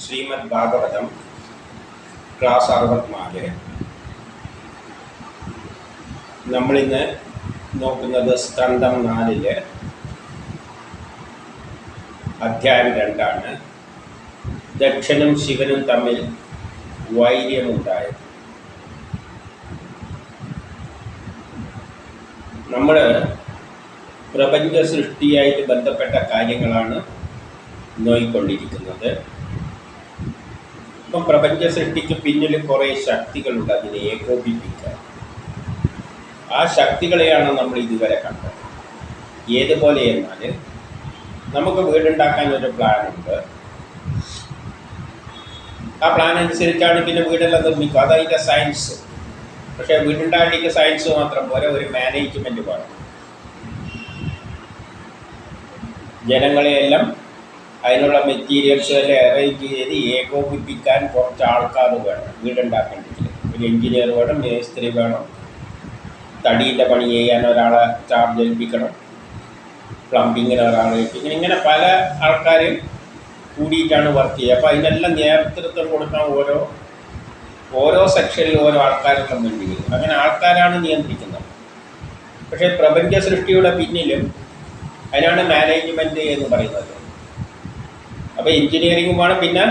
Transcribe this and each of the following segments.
Shrimad Bhagavatam class 64. നമ്മളിന്ന് നോക്കുന്നത് സ്കന്ധം 4 അധ്യായം 2. ദക്ഷനും ശിവനും തമ്മിൽ വൈര്യമുണ്ടായത്. നമ്മൾ പ്രപഞ്ച സൃഷ്ടിയായിട്ട് ബന്ധപ്പെട്ട കാര്യങ്ങളാണ് നോയിക്കൊണ്ടിരിക്കുന്നത്. ഇപ്പം പ്രപഞ്ച സൃഷ്ടിക്ക് പിന്നിൽ കുറേ ശക്തികളുണ്ട് അതിനെ ഏകോപിപ്പിക്കാൻ. ആ ശക്തികളെയാണ് നമ്മൾ ഇതുവരെ കണ്ടത്. ഏതുപോലെ എന്നാൽ നമുക്ക് വീടുണ്ടാക്കാൻ ഒരു പ്ലാനുണ്ട്. ആ പ്ലാൻ അനുസരിച്ചാണ് പിന്നെ വീടെല്ലാം നിർമ്മിക്കുക. അതതിൻ്റെ സയൻസ്. പക്ഷേ വീടുണ്ടാക്കിയ സയൻസ് മാത്രം പോലെ ഒരു മാനേജ്മെൻറ്റ് വേണം. ജനങ്ങളെയെല്ലാം അതിനുള്ള മെറ്റീരിയൽസ് എല്ലാം അറേഞ്ച് ചെയ്ത് ഏകോപിപ്പിക്കാൻ കുറച്ച് ആൾക്കാർ വേണം. വീടുണ്ടാക്കേണ്ടതിൽ ഒരു എൻജിനീയർ വേണം, മേസ്ത്രി വേണം, തടീൻ്റെ പണി ചെയ്യാൻ ഒരാളെ ചാർജ് ഏൽപ്പിക്കണം, പ്ലംബിങ്ങിന് ഒരാളെ ഏൽപ്പിക്കണം. ഇങ്ങനെ പല ആൾക്കാർ കൂടിയിട്ടാണ് വർക്ക് ചെയ്യുക. അപ്പോൾ അതിനെല്ലാം നേതൃത്വം കൊടുക്കാൻ ഓരോ സെക്ഷനിൽ ഓരോ ആൾക്കാരെല്ലാം വേണ്ടി വരും. അങ്ങനെ ആൾക്കാരാണ് നിയന്ത്രിക്കുന്നത്. പക്ഷേ പ്രപഞ്ച സൃഷ്ടിയുടെ പിന്നിലും അതിനാണ് മാനേജ്മെൻറ്റ് എന്ന് പറയുന്നത്. അപ്പോൾ എൻജിനീയറിംഗ് വേണം, പിന്നെ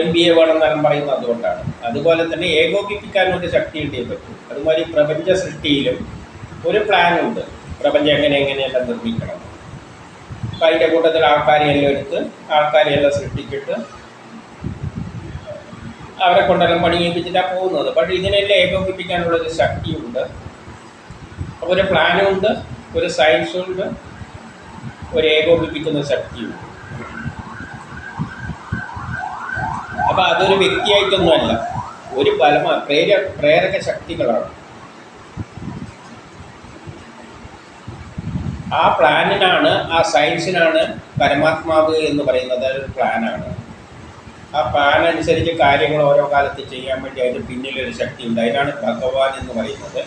MBA വേണം എന്നെല്ലാം പറയുന്നത് അതുകൊണ്ടാണ്. അതുപോലെ തന്നെ ഏകോപിപ്പിക്കാനൊരു ശക്തി കിട്ടിയേ പറ്റും. അതുമാതിരി പ്രപഞ്ച സൃഷ്ടിയിലും ഒരു പ്ലാനുണ്ട്. പ്രപഞ്ചം എങ്ങനെയെല്ലാം നിർമ്മിക്കണം. അപ്പോൾ അതിൻ്റെ കൂട്ടത്തിൽ ആൾക്കാരെയെല്ലാം എടുത്ത് ആൾക്കാരെയെല്ലാം സൃഷ്ടിച്ചിട്ട് അവരെ കൊണ്ടെല്ലാം പണി ചെയ്യിപ്പിച്ചിട്ടാണ് പോകുന്നത്. പക്ഷേ ഇതിനെല്ലാം ഏകോപിപ്പിക്കാനുള്ളൊരു ശക്തിയുണ്ട്. അപ്പോൾ ഒരു പ്ലാനും ഉണ്ട്, ഒരു സയൻസും ഉണ്ട്, ഒരു ഏകോപിപ്പിക്കുന്ന ശക്തിയുണ്ട്. അപ്പോൾ അതൊരു വ്യക്തിയായിട്ടൊന്നുമല്ല, ഒരു പ്രേരക ശക്തികളാണ്. ആ പ്ലാനിനാണ്, ആ സയൻസിനാണ് പരമാത്മാവ് എന്ന് പറയുന്നത്. ഒരു പ്ലാനാണ്. ആ പ്ലാൻ അനുസരിച്ച് കാര്യങ്ങൾ ഓരോ കാലത്ത് ചെയ്യാൻ വേണ്ടി അതിന് പിന്നിലൊരു ശക്തിയുണ്ട്. അതിനാണ് ഭഗവാൻ എന്ന് പറയുന്നത്.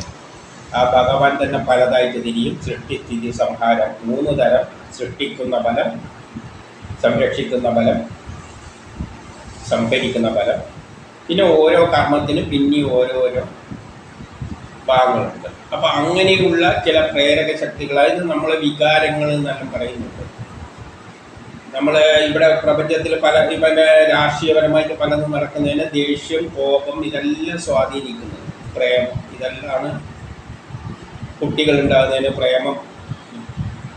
ആ ഭഗവാൻ തന്നെ പലതായിട്ട് തിരിയും. സൃഷ്ടിസ്ഥിതി സംഹാരം 3 തരം. സൃഷ്ടിക്കുന്ന ബലം, സംരക്ഷിക്കുന്ന ബലം, സംഭരിക്കുന്ന ബലം. പിന്നെ ഓരോ കർമ്മത്തിനും പിന്നെ ഓരോരോ ഭാഗങ്ങളുണ്ട്. അപ്പം അങ്ങനെയുള്ള ചില പ്രേരക ശക്തികളായത് നമ്മളെ വികാരങ്ങൾ എന്നെല്ലാം പറയുന്നുണ്ട്. നമ്മൾ ഇവിടെ പ്രപഞ്ചത്തിൽ ഇവൻ്റെ രാഷ്ട്രീയപരമായിട്ട് പലതും നടക്കുന്നതിന് ദേഷ്യം, കോപം ഇതെല്ലാം സ്വാധീനിക്കുന്നത്. പ്രേമം ഇതെല്ലാമാണ് കുട്ടികളുണ്ടാകുന്നതിന് പ്രേമം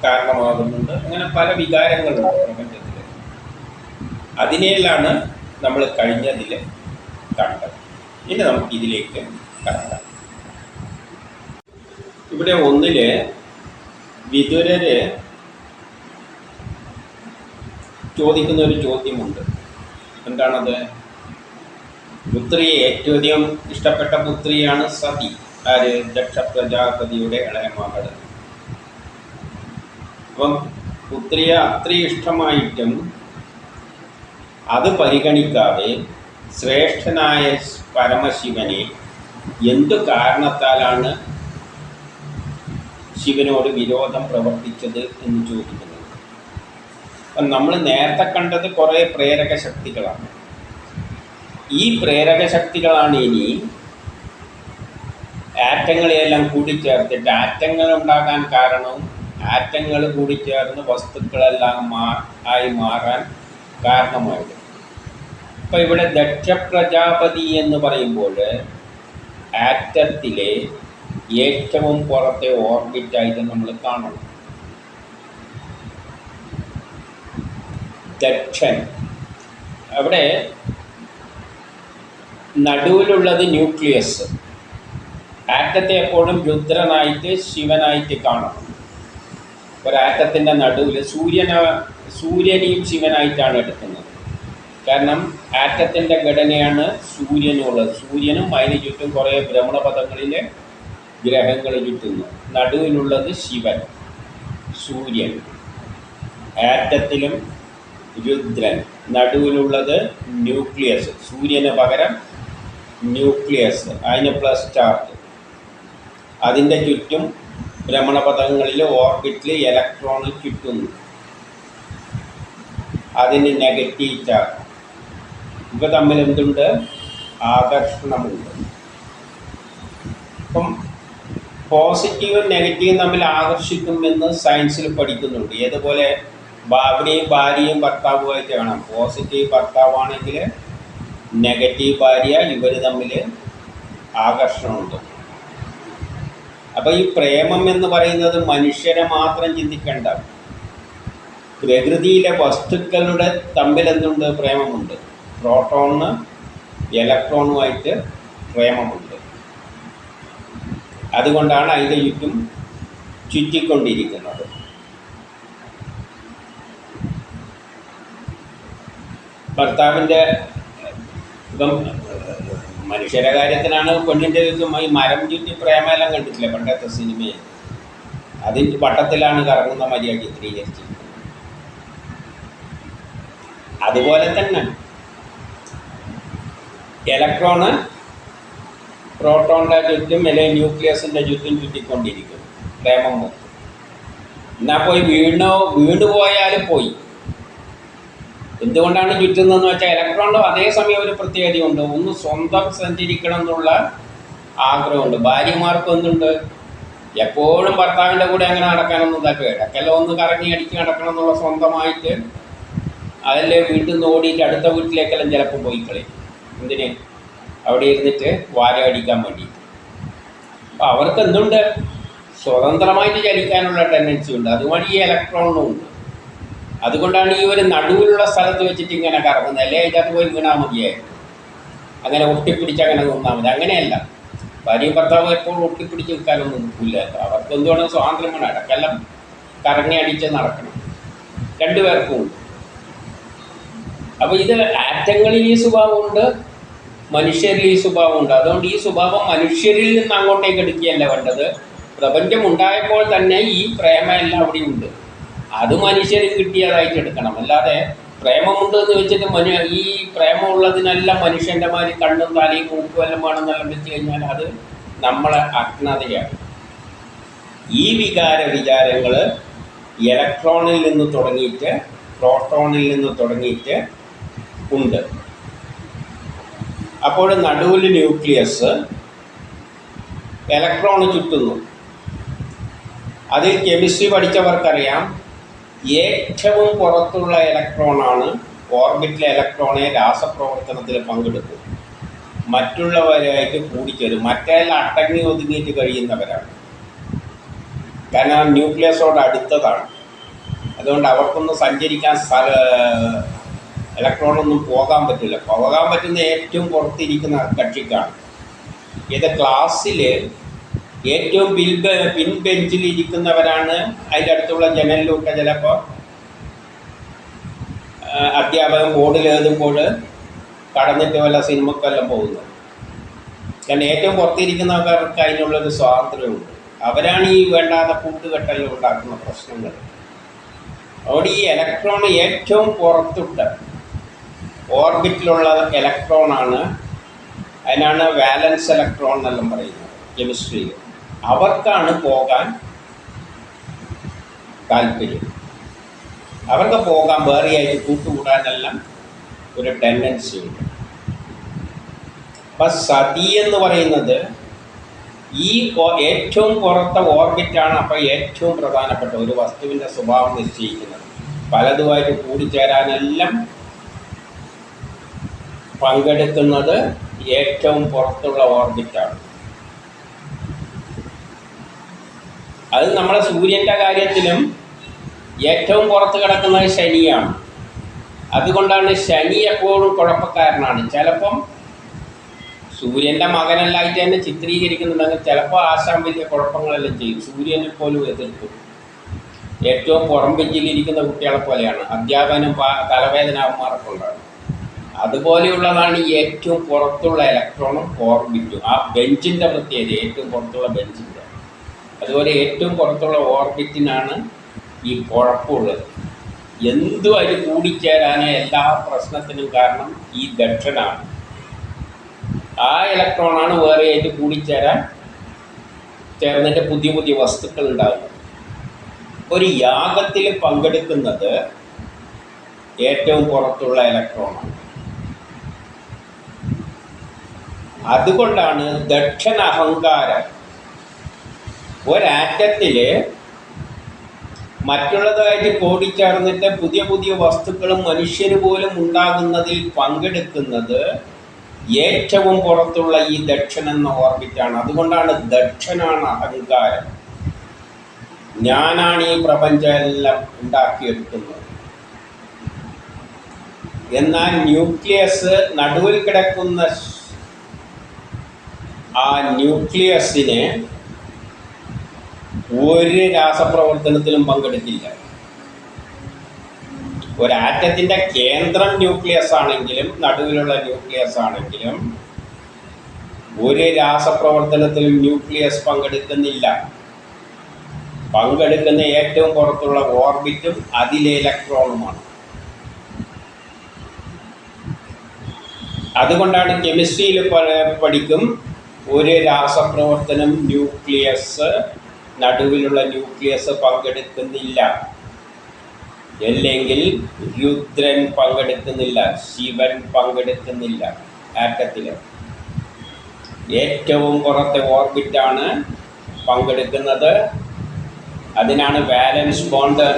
കാരണമാകുന്നുണ്ട്. അങ്ങനെ പല വികാരങ്ങളുണ്ട് പ്രപഞ്ചത്തിൽ. അതിനെയാണ് നമ്മൾ കഴിഞ്ഞതിൽ കണ്ടത്. ഇനി നമുക്ക് ഇതിലേക്ക് കടക്കാം. ഇവിടെ 1 വിതുരര് ചോദിക്കുന്ന ഒരു ചോദ്യമുണ്ട്. എന്താണത്? പുത്രിയെ ഏറ്റവും അധികം ഇഷ്ടപ്പെട്ട പുത്രിയാണ് സതി. ആര്? ദക്ഷ പ്രജാപതിയുടെ ഇളയ മകൾ. അപ്പം പുത്രിയെ അത്രയും ഇഷ്ടമായിട്ടും അത് പരിഗണിക്കാതെ ശ്രേഷ്ഠനായ പരമശിവനെ എന്തു കാരണത്താലാണ് ശിവനോട് വിരോധം പ്രവർത്തിച്ചത് എന്ന് ചോദിക്കുന്നത്. അപ്പം നമ്മൾ നേരത്തെ കണ്ടത് കുറേ പ്രേരക ശക്തികളാണ്. ഈ പ്രേരക ശക്തികളാണ് ഇനി ആറ്റങ്ങളെയെല്ലാം കൂടിച്ചേർത്തിട്ട് ആറ്റങ്ങൾ ഉണ്ടാകാൻ കാരണവും ആറ്റങ്ങൾ കൂടിച്ചേർന്ന് വസ്തുക്കളെല്ലാം ആയി മാറാൻ കാരണമായത്. അപ്പോൾ ഇവിടെ ദക്ഷ പ്രജാപതി എന്ന് പറയുമ്പോൾ ആറ്റത്തിലെ ഏറ്റവും പുറത്തെ ഓർബിറ്റായിട്ട് നമ്മൾ കാണണം. ദക്ഷൻ അവിടെ നടുവിലുള്ളത് ന്യൂക്ലിയസ്. ആറ്റത്തെ എപ്പോഴും രുദ്രനായിട്ട് ശിവനായിട്ട് കാണണം. ഒരാറ്റത്തിൻ്റെ നടുവിൽ സൂര്യനെയും ശിവനായിട്ടാണ് എടുക്കുന്നത്. കാരണം ആറ്റത്തിൻ്റെ ഘടനയാണ് സൂര്യനുള്ളത്. സൂര്യനും അതിന് ചുറ്റും കുറേ ഭ്രമണപഥങ്ങളിലെ ഗ്രഹങ്ങൾ ചുറ്റുന്നു. നടുവിലുള്ളത് ശിവൻ, സൂര്യൻ. ആറ്റത്തിലും രുദ്രൻ. നടുവിലുള്ളത് ന്യൂക്ലിയസ്. സൂര്യന് പകരം ന്യൂക്ലിയസ്, അതിന് പ്ലസ് ചാർജ്. അതിൻ്റെ ചുറ്റും ഭ്രമണപഥങ്ങളിൽ ഓർബിറ്റിൽ ഇലക്ട്രോൺ ചുറ്റുന്നു. അതിന് നെഗറ്റീവ് ചാർജ്. ഇവ തമ്മിൽ എന്തുണ്ട്? ആകർഷണമുണ്ട്. അപ്പം പോസിറ്റീവും നെഗറ്റീവും തമ്മിൽ ആകർഷിക്കുമെന്ന് സയൻസിൽ പഠിക്കുന്നുണ്ട്. ഏതുപോലെ അവിടെയും ഭാര്യയും ഭർത്താവുമായിട്ട് കാണാം. പോസിറ്റീവ് ഭർത്താവാണെങ്കിൽ നെഗറ്റീവ് ഭാര്യ, ഇവർ തമ്മിൽ ആകർഷണമുണ്ട്. അപ്പോൾ ഈ പ്രേമം എന്ന് പറയുന്നത് മനുഷ്യരെ മാത്രം ചിന്തിക്കേണ്ട, പ്രകൃതിയിലെ വസ്തുക്കളുടെ തമ്മിൽ എന്തുണ്ട്? പ്രേമമുണ്ട്. പ്രോട്ടോണ് ഇലക്ട്രോണുമായിട്ട് പ്രേമമുണ്ട്. അതുകൊണ്ടാണ് അതിൻ്റെ ചുറ്റും ചുറ്റിക്കൊണ്ടിരിക്കുന്നത്. ഭർത്താവിൻ്റെ ഇപ്പം മനുഷ്യരുടെ കാര്യത്തിനാണ് പെണ്ണിൻ്റെ ചുറ്റും ഈ മരം ചുറ്റി പ്രേമെല്ലാം കണ്ടിട്ടില്ല പണ്ടത്തെ സിനിമയിൽ. അതിൻ്റെ വട്ടത്തിലാണ് കറങ്ങുന്ന മര്യാദ ചിത്രീകരിച്ചിരിക്കുന്നത്. അതുപോലെ തന്നെ ഇലക്ട്രോണ് പ്രോട്ടോണിൻ്റെ ചുറ്റും അല്ലെങ്കിൽ ന്യൂക്ലിയസിൻ്റെ ചുറ്റും ചുറ്റിക്കൊണ്ടിരിക്കും പ്രേമം മൊത്തം. എന്നാൽ പോയി വീണുപോയാലും പോയി. എന്തുകൊണ്ടാണ് ചുറ്റുന്നതെന്ന് വെച്ചാൽ ഇലക്ട്രോണിൻ്റെ അതേസമയം ഒരു പ്രത്യേകതയുണ്ട്. ഒന്ന് സ്വന്തം സഞ്ചരിക്കണം എന്നുള്ള ആഗ്രഹമുണ്ട്. ഭാര്യമാർക്കും എന്തുണ്ട്? എപ്പോഴും ഭർത്താവിൻ്റെ കൂടെ അങ്ങനെ നടക്കാനൊന്നും താല്പര്യം. ഇടയ്ക്കെല്ലാം ഒന്ന് കറങ്ങി അടിച്ച് നടക്കണം എന്നുള്ള സ്വന്തമായിട്ട് അതിൽ വീട്ടിൽ നിന്ന് ഓടിയിട്ട് അടുത്ത വീട്ടിലേക്കെല്ലാം ചിലപ്പോൾ പോയി കളയും. എന്തിന്? അവിടെ ഇരുന്നിട്ട് വാര അടിക്കാൻ വേണ്ടിയിട്ട്. അപ്പോൾ അവർക്ക് എന്തുണ്ട്? സ്വതന്ത്രമായിട്ട് ചലിക്കാനുള്ള ടെൻഡൻസി ഉണ്ട്. അതുവഴി ഈ ഇലക്ട്രോണും ഉണ്ട്. അതുകൊണ്ടാണ് ഈ ഒരു നടുവിലുള്ള സ്ഥലത്ത് വെച്ചിട്ട് ഇങ്ങനെ കറങ്ങുന്നത്. അല്ലേ അതിനകത്ത് പോയി വീണാൽ മതിയായിരുന്നു. അങ്ങനെ ഒട്ടിപ്പിടിച്ച് അങ്ങനെ നിന്നാൽ മതി. അങ്ങനെയല്ല. ഭാര്യയും ഭർത്താവ് എപ്പോഴും ഒട്ടിപ്പിടിച്ച് നിൽക്കാനൊന്നും നിൽക്കില്ല. അവർക്ക് എന്തുവേണം? സ്വാതന്ത്ര്യം വേണം. ഇടയ്ക്കെല്ലാം കറങ്ങി അടിച്ച് നടക്കണം. രണ്ടുപേർക്കും ഉണ്ട്. അപ്പോൾ ഇത് ആറ്റങ്ങളിൽ ഈ സ്വഭാവമുണ്ട്, മനുഷ്യരിൽ ഈ സ്വഭാവമുണ്ട്. അതുകൊണ്ട് ഈ സ്വഭാവം മനുഷ്യരിൽ നിന്ന് അങ്ങോട്ടേക്ക് എടുക്കുകയല്ല വേണ്ടത്. പ്രപഞ്ചം ഉണ്ടായപ്പോൾ തന്നെ ഈ പ്രേമമെല്ലാം അവിടെ ഉണ്ട്. അത് മനുഷ്യരിൽ കിട്ടിയതായിട്ട് എടുക്കണം. അല്ലാതെ പ്രേമമുണ്ട് എന്ന് വെച്ചിട്ട് ഈ പ്രേമമുള്ളതിനെല്ലാം മനുഷ്യൻ്റെ മാതിരി കണ്ണും തലയും മൂക്കും എല്ലാം വേണമെന്നെല്ലാം വെച്ച് കഴിഞ്ഞാൽ അത് നമ്മളെ അജ്ഞതയാണ്. ഈ വിചാരങ്ങൾ ഇലക്ട്രോണിൽ നിന്ന് തുടങ്ങിയിട്ട് പ്രോട്ടോണിൽ നിന്ന് തുടങ്ങിയിട്ട് ഉണ്ട്. അപ്പോൾ നടുവിൽ ന്യൂക്ലിയസ്, ഇലക്ട്രോൺ ചുറ്റുന്നു. അതിൽ കെമിസ്ട്രി പഠിച്ചവർക്കറിയാം, ഏറ്റവും പുറത്തുള്ള ഇലക്ട്രോണാണ് ഓർബിറ്റിലെ ഇലക്ട്രോണെ രാസപ്രവർത്തനത്തിൽ പങ്കെടുക്കും. മറ്റുള്ളവരായിട്ട് കൂടിച്ചേരും. മറ്റേതെല്ലാം അടങ്ങി ഒതുങ്ങിയിട്ട് കഴിയുന്നവരാണ്. കാരണം ന്യൂക്ലിയസോട് അടുത്തതാണ്. അതുകൊണ്ട് അവർക്കൊന്നും സഞ്ചരിക്കാൻ ഇലക്ട്രോണൊന്നും പോകാൻ പറ്റില്ല. പോകാൻ പറ്റുന്ന ഏറ്റവും പുറത്തിരിക്കുന്ന കക്ഷിക്കാണ്. ഇത് ക്ലാസ്സിൽ ഏറ്റവും പിൻ ബെഞ്ചിൽ ഇരിക്കുന്നവരാണ് അതിൻ്റെ അടുത്തുള്ള ജനലിലൂടെ ചിലപ്പോൾ അധ്യാപകൻ ബോർഡിൽ എഴുതുമ്പോൾ കടന്നിട്ട് വല്ല സിനിമക്കെല്ലാം പോകുന്നത്. കാരണം ഏറ്റവും പുറത്തിരിക്കുന്നവർക്ക് അതിനുള്ളൊരു സ്വാതന്ത്ര്യമുണ്ട്. അവരാണ് ഈ വേണ്ടാത്ത കൂട്ടുകെട്ടെല്ലാം ഉണ്ടാക്കുന്ന പ്രശ്നങ്ങൾ. അവിടെ ഈ ഇലക്ട്രോൺ ഏറ്റവും പുറത്തിട്ട് ഓർബിറ്റിലുള്ള ഇലക്ട്രോണാണ്. അതിനാണ് വാലൻസ് ഇലക്ട്രോൺ എന്നെല്ലാം പറയുന്നത് കെമിസ്ട്രിയിൽ. അവർക്കാണ് പോകാൻ താല്പര്യം. അവർക്ക് പോകാൻ വേറെയായിട്ട് കൂട്ടുകൂടാനെല്ലാം ഒരു ടെൻഡൻസി ഉണ്ട്. അപ്പം സതി എന്ന് പറയുന്നത് ഈ ഏറ്റവും പുറത്തെ ഓർബിറ്റാണ്. അപ്പോൾ ഏറ്റവും പ്രധാനപ്പെട്ട ഒരു വസ്തുവിൻ്റെ സ്വഭാവം നിശ്ചയിക്കുന്നത്. പലതുമായിട്ട് കൂടിച്ചേരാനെല്ലാം പങ്കെടുക്കുന്നത് ഏറ്റവും പുറത്തുള്ള ഓർബിറ്റാണ്. അത് നമ്മളെ സൂര്യൻ്റെ കാര്യത്തിലും ഏറ്റവും പുറത്ത് കിടക്കുന്നത് ശനിയാണ്. അതുകൊണ്ടാണ് ശനി എപ്പോഴും കുഴപ്പക്കാരനാണ്. ചിലപ്പം സൂര്യൻ്റെ മകനല്ലായിട്ട് തന്നെ ചിത്രീകരിക്കുന്നുണ്ടെങ്കിൽ ചിലപ്പോൾ ആശാൻ വലിയ കുഴപ്പങ്ങളെല്ലാം ചെയ്യും. സൂര്യനെ പോലും എതിർക്കും. ഏറ്റവും പുറം ബെഞ്ചിലിരിക്കുന്ന കുട്ടികളെ പോലെയാണ്. അധ്യാപനം തലവേദന അവന്മാരൊക്കെ ഉണ്ടാകും. അതുപോലെയുള്ളതാണ് ഏറ്റവും പുറത്തുള്ള ഇലക്ട്രോണും ഓർബിറ്റും. ആ ബെഞ്ചിൻ്റെ പ്രത്യേകത ഏറ്റവും പുറത്തുള്ള ബെഞ്ചിൻ്റെ. അതുപോലെ ഏറ്റവും പുറത്തുള്ള ഓർബിറ്റിനാണ് ഈ കുഴപ്പമുള്ളത്. എന്തും അതിൽ കൂടിച്ചേരാൻ എല്ലാ പ്രശ്നത്തിനും കാരണം ഈ ദക്ഷനാണ്. ആ ഇലക്ട്രോണാണ് വേറെയായിട്ട് ചേർന്നിട്ട് പുതിയ പുതിയ വസ്തുക്കൾ ഉണ്ടാകുന്നത്. ഒരു യാഗത്തിൽ പങ്കെടുക്കുന്നത് ഏറ്റവും പുറത്തുള്ള ഇലക്ട്രോണാണ്. അതുകൊണ്ടാണ് ദക്ഷൻ അഹങ്കാരം. ഒരാറ്റത്തിൽ മറ്റുള്ളതായിട്ട് കൂടിച്ചേർന്നിട്ട് പുതിയ പുതിയ വസ്തുക്കളും മനുഷ്യന് പോലും ഉണ്ടാകുന്നതിൽ പങ്കെടുക്കുന്നത് ഏറ്റവും പുറത്തുള്ള ഈ ദക്ഷൻ എന്ന ഓർബിറ്റാണ്. അതുകൊണ്ടാണ് ദക്ഷനാണ് അഹങ്കാരം. ഞാനാണ് ഈ പ്രപഞ്ചം എല്ലാം ഉണ്ടാക്കിയെടുക്കുന്നത്. എന്നാൽ ന്യൂക്ലിയസ്, നടുവിൽ കിടക്കുന്ന ആ ന്യൂക്ലിയസിന് ഒരു രാസപ്രവർത്തനത്തിലും പങ്കെടുക്കില്ല. ഒരാറ്റത്തിൻ്റെ കേന്ദ്രം ന്യൂക്ലിയസ് ആണെങ്കിലും നടുവിലുള്ള ന്യൂക്ലിയസ് ആണെങ്കിലും ഒരു രാസപ്രവർത്തനത്തിലും ന്യൂക്ലിയസ് പങ്കെടുക്കുന്നില്ല. പങ്കെടുക്കുന്ന ഏറ്റവും പുറത്തുള്ള ഓർബിറ്റും അതിലെ ഇലക്ട്രോണുമാണ്. അതുകൊണ്ടാണ് കെമിസ്ട്രിയിൽ പഠിക്കും ഒരു രാസപ്രവർത്തനം ന്യൂക്ലിയസ്, നടുവിലുള്ള ന്യൂക്ലിയസ് പങ്കെടുക്കുന്നില്ല. അല്ലെങ്കിൽ രുദ്രൻ പങ്കെടുക്കുന്നില്ല, ശിവൻ പങ്കെടുക്കുന്നില്ല. ആറ്റത്തിൽ ഏറ്റവും പുറത്തെ ഓർബിറ്റാണ് പങ്കെടുക്കുന്നത്. അതിനാണ് വാലൻസ് ബോണ്ട്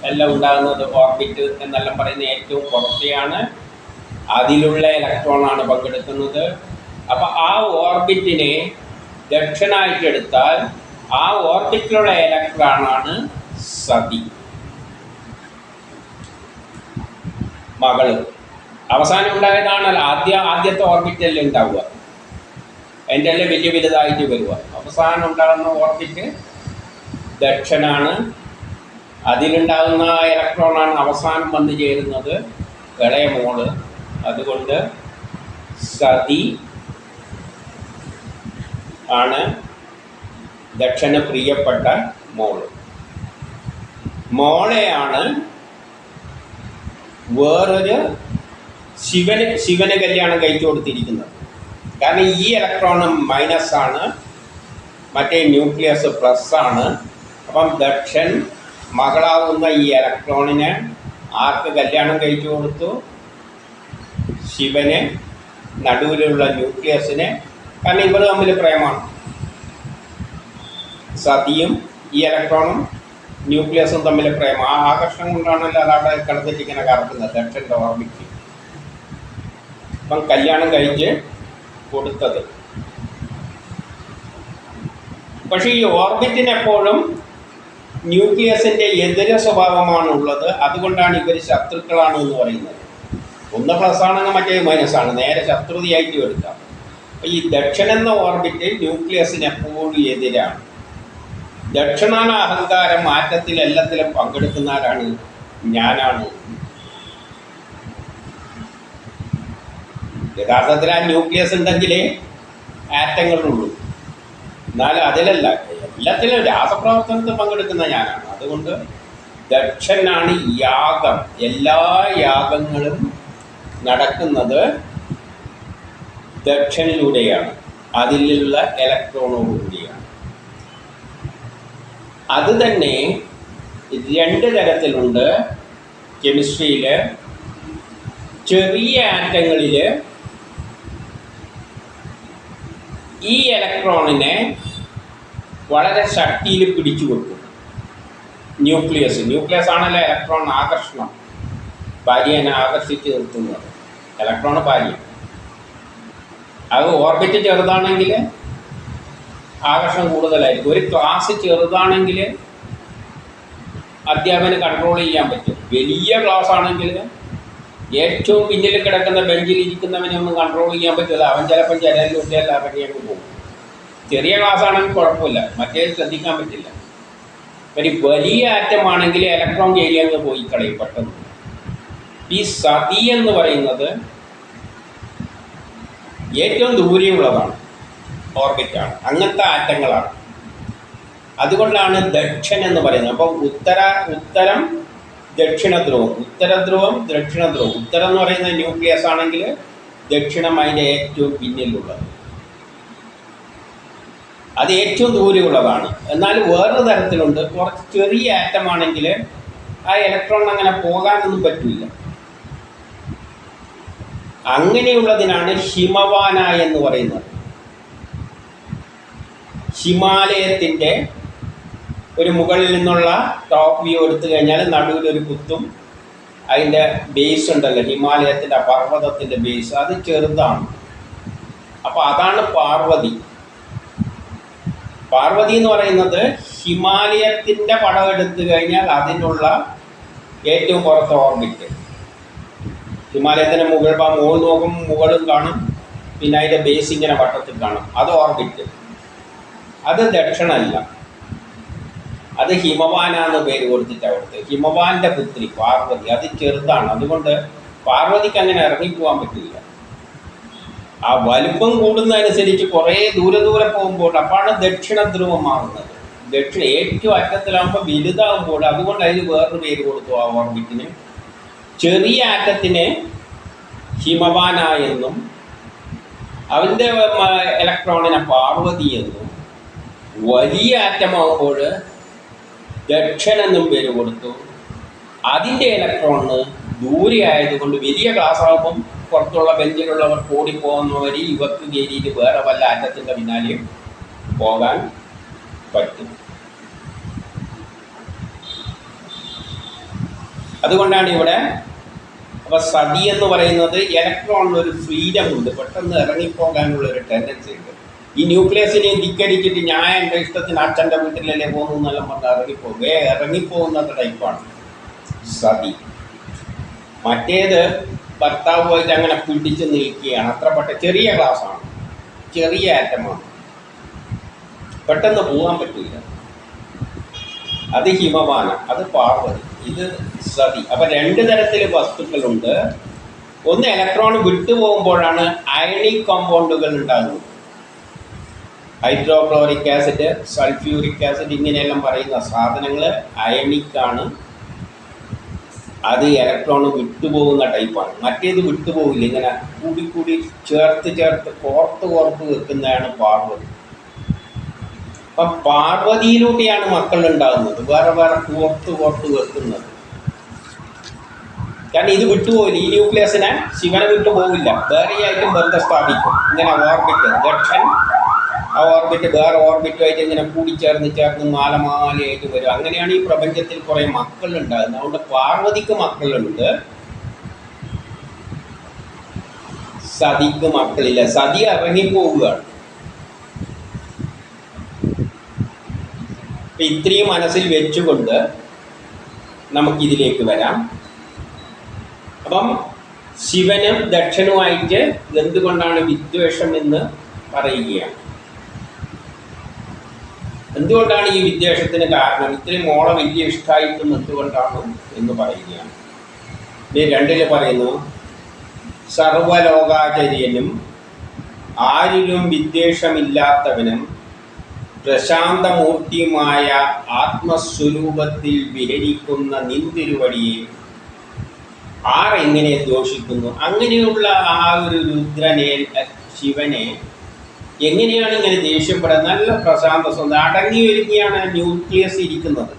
എല്ലാം ഉണ്ടാകുന്നത്. ഓർബിറ്റ് എന്നെല്ലാം പറയുന്ന ഏറ്റവും പുറത്തെയാണ്. അതിലുള്ള ഇലക്ട്രോണാണ് പങ്കെടുക്കുന്നത്. അപ്പോൾ ആ ഓർബിറ്റിനെ ദക്ഷനായിട്ടെടുത്താൽ ആ ഓർബിറ്റിലുള്ള ഇലക്ട്രോണാണ് സതി, മകള്. അവസാനം ഉണ്ടായതാണല്ലോ ആദ്യത്തെ ഓർബിറ്റല്ലേ ഉണ്ടാവുക. അതിൻ്റെ എല്ലാം വലിയ വലുതായിട്ട് വരിക. അവസാനം ഉണ്ടാകുന്ന ഓർബിറ്റ് ദക്ഷനാണ്. അതിലുണ്ടാകുന്ന ഇലക്ട്രോണാണ് അവസാനം വന്നു ചേരുന്നത് ഇളയ മോള്. അതുകൊണ്ട് സതി ആണ് ദക്ഷന് പ്രിയപ്പെട്ട മോള്. മോളെയാണ് വേറൊരു ശിവന് കല്യാണം കഴിച്ചു കൊടുത്തിരിക്കുന്നത്. കാരണം ഈ ഇലക്ട്രോൺ മൈനസ് ആണ്, മറ്റേ ന്യൂക്ലിയസ് പ്ലസ് ആണ്. അപ്പം ദക്ഷൻ മകളാവുന്ന ഈ ഇലക്ട്രോണിനെ ആർക്ക് കല്യാണം കഴിച്ചു കൊടുത്തു? ശിവന്, നടുവിലുള്ള ന്യൂക്ലിയസിനെ. കാരണം ഇവർ തമ്മിൽ പ്രേമാണ്. സതിയും ഈ ഇലക്ട്രോണും ന്യൂക്ലിയസും തമ്മിൽ പ്രേമം. ആ ആകർഷണം കൊണ്ടാണല്ലോ അതവിടെ കിടന്നിട്ടിങ്ങനെ കറക്കുന്നത് ദക്ഷൻ്റെ ഓർബിറ്റ്. അപ്പം കല്യാണം കഴിച്ച് കൊടുത്തത്. പക്ഷേ ഈ ഓർബിറ്റിന് എപ്പോഴും ന്യൂക്ലിയസിൻ്റെ എതിര സ്വഭാവമാണുള്ളത്. അതുകൊണ്ടാണ് ഇവർ ശത്രുക്കളാണ് എന്ന് പറയുന്നത്. ഒന്ന് പ്ലസ് ആണെങ്കിൽ മറ്റേ മൈനസ് ആണ്, നേരെ ശത്രുതയായിട്ട് എടുക്കാം. അപ്പോൾ ഈ ദക്ഷൻ എന്ന ഓർബിറ്റ് ന്യൂക്ലിയസിന് എപ്പോഴും എതിരാണ്. ദക്ഷനാണ് അഹങ്കാരം. മാറ്റത്തിൽ എല്ലാത്തിലും പങ്കെടുക്കുന്നവരാണ് ഞാനാണ്. യഥാർത്ഥത്തിൽ ആ ന്യൂക്ലിയസ് ഉണ്ടെങ്കിലേ ആറ്റങ്ങളുള്ളൂ. എന്നാലും അതിലല്ല, എല്ലാത്തിലും രാസപ്രവർത്തനത്തിൽ പങ്കെടുക്കുന്ന ഞാനാണ്. അതുകൊണ്ട് ദക്ഷനാണ് യാഗം. എല്ലാ യാഗങ്ങളും നടക്കുന്നത് ദക്ഷനിലൂടെയാണ്, അതിലുള്ള ഇലക്ട്രോണോടുകൂടിയാണ്. അത് തന്നെ രണ്ട് തരത്തിലുണ്ട് കെമിസ്ട്രിയിൽ. ചെറിയ ആറ്റങ്ങളിൽ ഈ ഇലക്ട്രോണിനെ വളരെ ശക്തിയിൽ പിടിച്ചു കൊടുക്കും ന്യൂക്ലിയസ് ആണല്ലോ ഇലക്ട്രോൺ ആകർഷണം, ഭാര്യനെ ആകർഷിച്ച് നിർത്തുന്നത്. ഇലക്ട്രോൺ ഭാര്യ. അത് ഓർബിറ്റ് ചെറുതാണെങ്കിൽ ആകർഷണം കൂടുതലായിരിക്കും. ഒരു ക്ലാസ് ചെറുതാണെങ്കിൽ അധ്യാപകന് കൺട്രോൾ ചെയ്യാൻ പറ്റും. വലിയ ക്ലാസ് ആണെങ്കിൽ ഏറ്റവും പിന്നിൽ കിടക്കുന്ന ബെഞ്ചിൽ ഇരിക്കുന്നവനെ ഒന്നും കൺട്രോൾ ചെയ്യാൻ പറ്റില്ല. അവൻ ചിലപ്പോൾ ജനലിലൂടെയല്ല ഇറങ്ങിയൊക്കെ പോകും. ചെറിയ ക്ലാസ് ആണെങ്കിൽ കുഴപ്പമില്ല, മറ്റേത് ശ്രദ്ധിക്കാൻ പറ്റില്ല. ഒരു വലിയ ആറ്റമാണെങ്കിൽ ഇലക്ട്രോൺ ഏരിയ അങ്ങ് പോയി കളയും പെട്ടെന്ന്. ഈ സതി എന്ന് പറയുന്നത് ഏറ്റവും ദൂരെയുള്ളതാണ്, ഓർബിറ്റാണ്, അങ്ങനത്തെ ആറ്റങ്ങളാണ്. അതുകൊണ്ടാണ് ദക്ഷൻ എന്ന് പറയുന്നത്. അപ്പോൾ ഉത്തരം ദക്ഷിണ ധ്രുവം, ഉത്തരധ്രുവം ദക്ഷിണ ധ്രുവം. ഉത്തരം എന്ന് പറയുന്നത് ന്യൂക്ലിയസ് ആണെങ്കിൽ ദക്ഷിണം അതിൻ്റെ ഏറ്റവും പിന്നിലുള്ളത്, അത് ഏറ്റവും ദൂരെയുള്ളതാണ്. എന്നാൽ വേറൊരു തരത്തിലുണ്ട്. കുറച്ച് ചെറിയ ആറ്റമാണെങ്കിൽ ആ ഇലക്ട്രോൺ അങ്ങനെ പോകാനൊന്നും പറ്റില്ല. അങ്ങനെയുള്ളതിനാണ് ഹിമവാന എന്ന് പറയുന്നത്. ഹിമാലയത്തിൻ്റെ ഒരു മുകളിൽ നിന്നുള്ള ടോപ്പ് വ്യൂ എടുത്തു കഴിഞ്ഞാൽ നടുവിലൊരു കുത്തും, അതിൻ്റെ ബേസ് ഉണ്ടല്ലോ, ഹിമാലയത്തിൻ്റെ പർവ്വതത്തിൻ്റെ ബേസ്, അത് ചെറുതാണ്. അപ്പോൾ അതാണ് പാർവതി. പാർവതി എന്ന് പറയുന്നത് ഹിമാലയത്തിൻ്റെ പടം എടുത്തു കഴിഞ്ഞാൽ അതിനുള്ള ഏറ്റവും പുറത്തെ ഓർബിറ്റ്. ഹിമാലയത്തിൻ്റെ മുകൾ മുകളിൽ നോക്കും, മുകളും കാണും, പിന്നെ അതിൻ്റെ ബേസ് ഇങ്ങനെ വട്ടത്തിൽ കാണും, അത് ഓർബിറ്റ്. അത് ദക്ഷിണമല്ല, അത് ഹിമവാന എന്ന് പേര് കൊടുത്തിട്ട് അവിടുത്തെ ഹിമവാന്റെ പുത്രി പാർവതി. അത് ചെറുതാണ്, അതുകൊണ്ട് പാർവതിക്ക് അങ്ങനെ ഇറങ്ങിപ്പോകാൻ പറ്റില്ല. ആ വലുപ്പം കൂടുന്നതനുസരിച്ച് കുറേ ദൂരെ പോകുമ്പോൾ അപ്പോഴാണ് ദക്ഷിണ ധ്രുവം മാറുന്നത്. ഏറ്റവും അറ്റത്തിലാകുമ്പോൾ വലുതാകുമ്പോൾ, അതുകൊണ്ട് അതിന് വേറൊരു പേര് കൊടുത്തു ആ ഓർബിറ്റിന്. ചെറിയ ആറ്റത്തിന് ഹിമവാന എന്നും അവൻ്റെ ഇലക്ട്രോണിനെ പാർവതി എന്നും, വലിയ ആറ്റമാകുമ്പോൾ ദക്ഷൻ എന്നും പേര് കൊടുത്തു. അതിൻ്റെ ഇലക്ട്രോണിന് ദൂരെ ആയതുകൊണ്ട് വലിയ ക്ലാസ് ആകുമ്പം പുറത്തുള്ള ബെഞ്ചിലുള്ളവർ ഓടിപ്പോകുന്നവർ ഇവർക്ക് കയറിയിട്ട് വേറെ വല്ല ആറ്റത്തിൻ്റെ പിന്നാലെയും പോകാൻ പറ്റും. അതുകൊണ്ടാണ് ഇവിടെ അപ്പോൾ സതി എന്ന് പറയുന്നത് ഇലക്ട്രോണിനൊരു ഫ്രീഡം ഉണ്ട്, പെട്ടെന്ന് ഇറങ്ങിപ്പോകാനുള്ളൊരു ടെൻഡൻസി ഉണ്ട്. ഈ ന്യൂക്ലിയസിനെ ധിക്കരിച്ചിട്ട് ഞാൻ എൻ്റെ ഇഷ്ടത്തിന് അച്ഛൻ്റെ വീട്ടിലല്ലേ പോകുന്നു എന്നെല്ലാം പറഞ്ഞ് ഇറങ്ങിപ്പോകുന്ന ടൈപ്പാണ് സതി. മറ്റേത് ഭർത്താവുമായിട്ട് അങ്ങനെ പിടിച്ച് നിൽക്കുകയാണ്, അത്ര ചെറിയ ക്ലാസ്സാണ്, ചെറിയ ആറ്റമാണ്, പെട്ടെന്ന് പോകാൻ പറ്റില്ല. അത് ഹിമവാന, അത് പാർവതി, ഇത് സതി. അപ്പം രണ്ട് തരത്തിൽ വസ്തുക്കളുണ്ട്. ഒന്ന് ഇലക്ട്രോൺ വിട്ടുപോകുമ്പോഴാണ് അയണിക് കോമ്പൗണ്ടുകൾ ഉണ്ടാകുന്നത്. ഹൈഡ്രോക്ലോറിക് ആസിഡ്, സൾഫ്യൂരിക് ആസിഡ് ഇങ്ങനെയെല്ലാം പറയുന്ന സാധനങ്ങൾ അയണിക്കാണ്. അത് ഇലക്ട്രോൺ വിട്ടുപോകുന്ന ടൈപ്പാണ്. മറ്റേത് വിട്ടുപോകില്ല, ഇങ്ങനെ കൂടി ചേർത്ത് കോർത്ത് വെക്കുന്നതാണ് പാർവതി. അപ്പം പാർവതിയിലൂടെയാണ് മക്കൾ ഉണ്ടാകുന്നത്, വേറെ കോർത്ത് വെക്കുന്നത്. കാരണം ഇത് വിട്ടുപോകില്ല, ഈ ന്യൂക്ലിയസിനെ ശിവനെ വിട്ടുപോകില്ല, വേറെയായിട്ടും ബന്ധം സ്ഥാപിക്കും. ഇങ്ങനെ ഓർബിറ്റ് ദക്ഷൻ, ആ ഓർബിറ്റ് വേറെ ഓർബിറ്റുമായിട്ട് ഇങ്ങനെ കൂടിച്ചേർന്ന് മാലമാലയായിട്ട് വരും. അങ്ങനെയാണ് ഈ പ്രപഞ്ചത്തിൽ കുറേ മക്കളുണ്ടാകുന്നത്. അതുകൊണ്ട് പാർവതിക്ക് മക്കളുണ്ട്, സതിക്ക് മക്കളില്ല. സതി ഇറങ്ങിപ്പോവുകയാണ്. ഇത്രയും മനസ്സിൽ വെച്ചുകൊണ്ട് നമുക്കിതിലേക്ക് വരാം. അപ്പം ശിവനും ദക്ഷനുമായിട്ട് എന്തുകൊണ്ടാണ് വിദ്വേഷം എന്ന് പറയുകയാണ്. എന്തുകൊണ്ടാണ് ഈ വിദ്വേഷത്തിന് കാരണം? ഇത്രയും മോളെ വലിയ ഇഷ്ടമായിട്ടും എന്തുകൊണ്ടാണ് എന്ന് പറയുകയാണ്. ഇനി രണ്ടിൽ പറയുന്നു, സർവലോകാചര്യനും ആരിലും വിദ്വേഷമില്ലാത്തവനും പ്രശാന്തമൂർത്തിയുമായ ആത്മസ്വരൂപത്തിൽ വിഹരിക്കുന്ന നിന്തിരുവടിയെ ആരെങ്ങനെ ദോഷിക്കുന്നു? അങ്ങനെയുള്ള ആ ഒരു രുദ്രനെ, ശിവനെ എങ്ങനെയാണ് ഇങ്ങനെ ദേഷ്യപ്പെടുന്നത്? നല്ല പ്രശാന്ത സ്വന്തം അടങ്ങി ഒരുങ്ങിയാണ് ന്യൂക്ലിയസ് ഇരിക്കുന്നത്.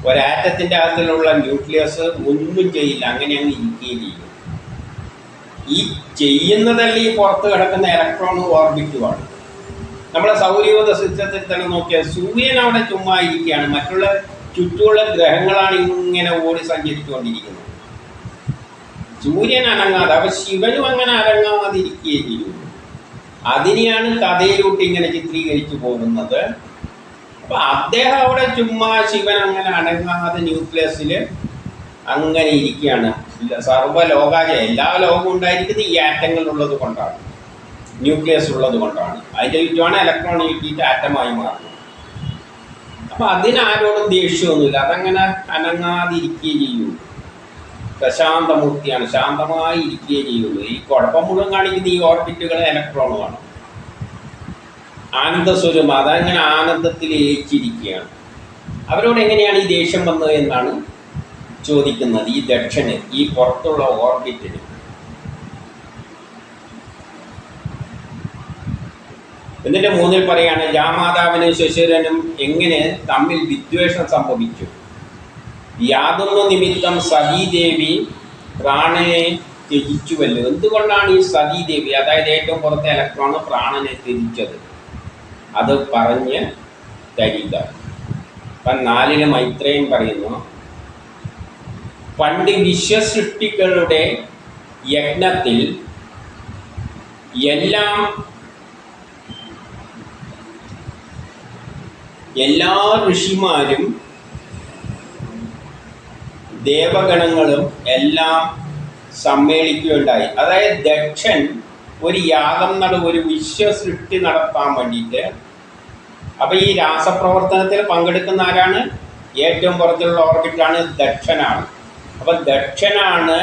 ഒരാറ്റത്തിൻ്റെ അകത്തിലുള്ള ന്യൂക്ലിയസ് ഒന്നും ചെയ്യില്ല, അങ്ങനെ അങ്ങ് ഇരിക്കുകയും ചെയ്യും. ഈ ചെയ്യുന്നതല്ലേ ഈ പുറത്ത് കിടക്കുന്ന ഇലക്ട്രോണും ഓർബിറ്റുമാണ്. നമ്മളെ സൗരയൂഥ സിസ്റ്റത്തിൽ തന്നെ നോക്കിയാൽ സൂര്യൻ അവിടെ ചുമ്മാ ഇരിക്കുകയാണ്, മറ്റുള്ള ചുറ്റുമുള്ള ഗ്രഹങ്ങളാണ് ഇങ്ങനെ ഓടി സഞ്ചരിച്ചുകൊണ്ടിരിക്കുന്നത്. സൂര്യൻ അനങ്ങാതെ, അപ്പം ശിവനും അങ്ങനെ അനങ്ങാതിരിക്കുകയും ചെയ്യും. അതിനെയാണ് കഥയിലൂട്ടി ഇങ്ങനെ ചിത്രീകരിച്ചു പോകുന്നത്. അപ്പം അദ്ദേഹം അവിടെ ചുമ്മാ ശിവൻ അങ്ങനെ അടങ്ങാതെ ന്യൂക്ലിയസിൽ അങ്ങനെ ഇരിക്കുകയാണ്. സർവ്വലോകാചര്യം, എല്ലാ ലോകവും ഉണ്ടായിരിക്കുന്നത് ഈ ആറ്റങ്ങളുള്ളത് കൊണ്ടാണ്, ന്യൂക്ലിയസ് ഉള്ളത് കൊണ്ടാണ്. അതിൻ്റെ ചുറ്റുമാണ് ഇലക്ട്രോൺ കിട്ടിയിട്ട് ആറ്റമായി മാറുന്നത്. അപ്പം അതിനാരോടും ദേഷ്യമൊന്നുമില്ല, അതങ്ങനെ അനങ്ങാതിരിക്കുകയേ ചെയ്യുള്ളൂ. പ്രശാന്തമൂർത്തിയാണ്, ശാന്തമായി ഇരിക്കുകയേ ചെയ്യുള്ളൂ. ഈ കുഴപ്പം മുഴുവൻ കാണിക്കുന്ന ഈ ഓർബിറ്റുകൾ ഇലക്ട്രോണുമാണ്. ആനന്ദസ്വരൂപം, അതങ്ങനെ ആനന്ദത്തിൽ ഏച്ചിരിക്കുകയാണ്. അവരോട് എങ്ങനെയാണ് ഈ ദേഷ്യം വന്നത് എന്നാണ് ചോദിക്കുന്നത് ഈ ദക്ഷന്, ഈ പുറത്തുള്ള ഓർബിറ്റിന്. എന്നിട്ട് 3 പറയാണ്, ജാമാതാവിനും ശശിരനും എങ്ങനെ തമ്മിൽ വിദ്വേഷം സംഭവിച്ചു. യാതൊന്നു നിമിത്തം സതീദേവി പ്രാണനെ ത്യജിച്ചുവല്ലോ. എന്തുകൊണ്ടാണ് ഈ സതീദേവി, അതായത് ഏറ്റവും പുറത്തെ ഇലക്ട്രോൺ പ്രാണനെ ത്യജിച്ചത്? അത് പറഞ്ഞ് തരിക. അപ്പം 4 മൈത്രേയൻ പറയുന്നു, പണ്ട് വിശ്വസൃഷ്ടികളുടെ യജ്ഞത്തിൽ എല്ലാ ഋഷിമാരും ദേവഗണങ്ങളും എല്ലാം സമ്മേളിക്കുകയുണ്ടായി. അതായത് ദക്ഷൻ ഒരു യാഗം ഒരു വിശ്വസൃഷ്ടി നടത്താൻ വേണ്ടിയിട്ട്. അപ്പം ഈ രാസപ്രവർത്തനത്തിൽ പങ്കെടുക്കുന്ന ആരാണ്? ഏറ്റവും പുറത്തുള്ള ഓർബിറ്റാണ് ദക്ഷനാണ്. അപ്പം ദക്ഷനാണ്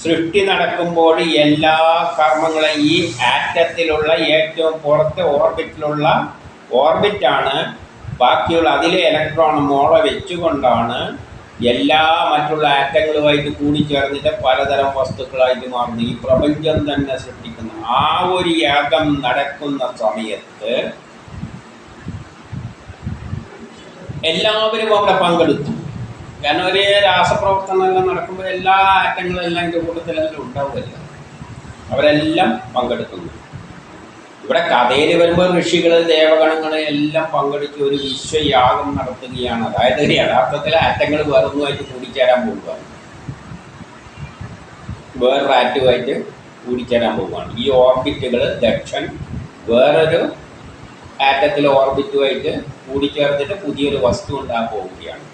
സൃഷ്ടി നടക്കുമ്പോൾ എല്ലാ കർമ്മങ്ങളും ഈ ആറ്റത്തിലുള്ള ഏറ്റവും പുറത്തെ ഓർബിറ്റാണ്. ബാക്കിയുള്ള അതിലെ ഇലക്ട്രോൺ മോളെ വെച്ചുകൊണ്ടാണ് എല്ലാ മറ്റുള്ള ആറ്റങ്ങളുമായിട്ട് കൂടിച്ചേർന്നിട്ട് പലതരം വസ്തുക്കളായിട്ട് മാറുന്നു. ഈ പ്രപഞ്ചം തന്നെ സൃഷ്ടിക്കുന്ന ആ ഒരു യാഗം നടക്കുന്ന സമയത്ത് എല്ലാവരും അവിടെ പങ്കെടുത്തു. കാരണം ഒരേ രാസപ്രവർത്തനമെല്ലാം നടക്കുമ്പോൾ എല്ലാ ആറ്റങ്ങളും എല്ലാം ഇതിൻ്റെ കൂട്ടത്തിലെല്ലാം ഉണ്ടാവുമല്ലോ, അവരെല്ലാം പങ്കെടുക്കുന്നു. ഇവിടെ കഥയിൽ വരുമ്പോൾ ഋഷികൾ ദേവഗണങ്ങൾ എല്ലാം പങ്കെടുത്ത് ഒരു വിശ്വയാഗം നടത്തുകയാണ്. അതായത് യഥാർത്ഥത്തിൽ ആറ്റങ്ങൾ വേറൊന്നുമായിട്ട് കൂടിച്ചേരാൻ പോവുകയാണ്, വേറൊരു ആറ്റുമായിട്ട് കൂടിച്ചേരാൻ പോവുകയാണ്. ഈ ഓർബിറ്റുകൾ ദക്ഷൻ വേറൊരു ആറ്റത്തിലെ ഓർബിറ്റുമായിട്ട് കൂടിച്ചേർത്തിട്ട് പുതിയൊരു വസ്തു ഉണ്ടാകാൻ പോവുകയാണ്.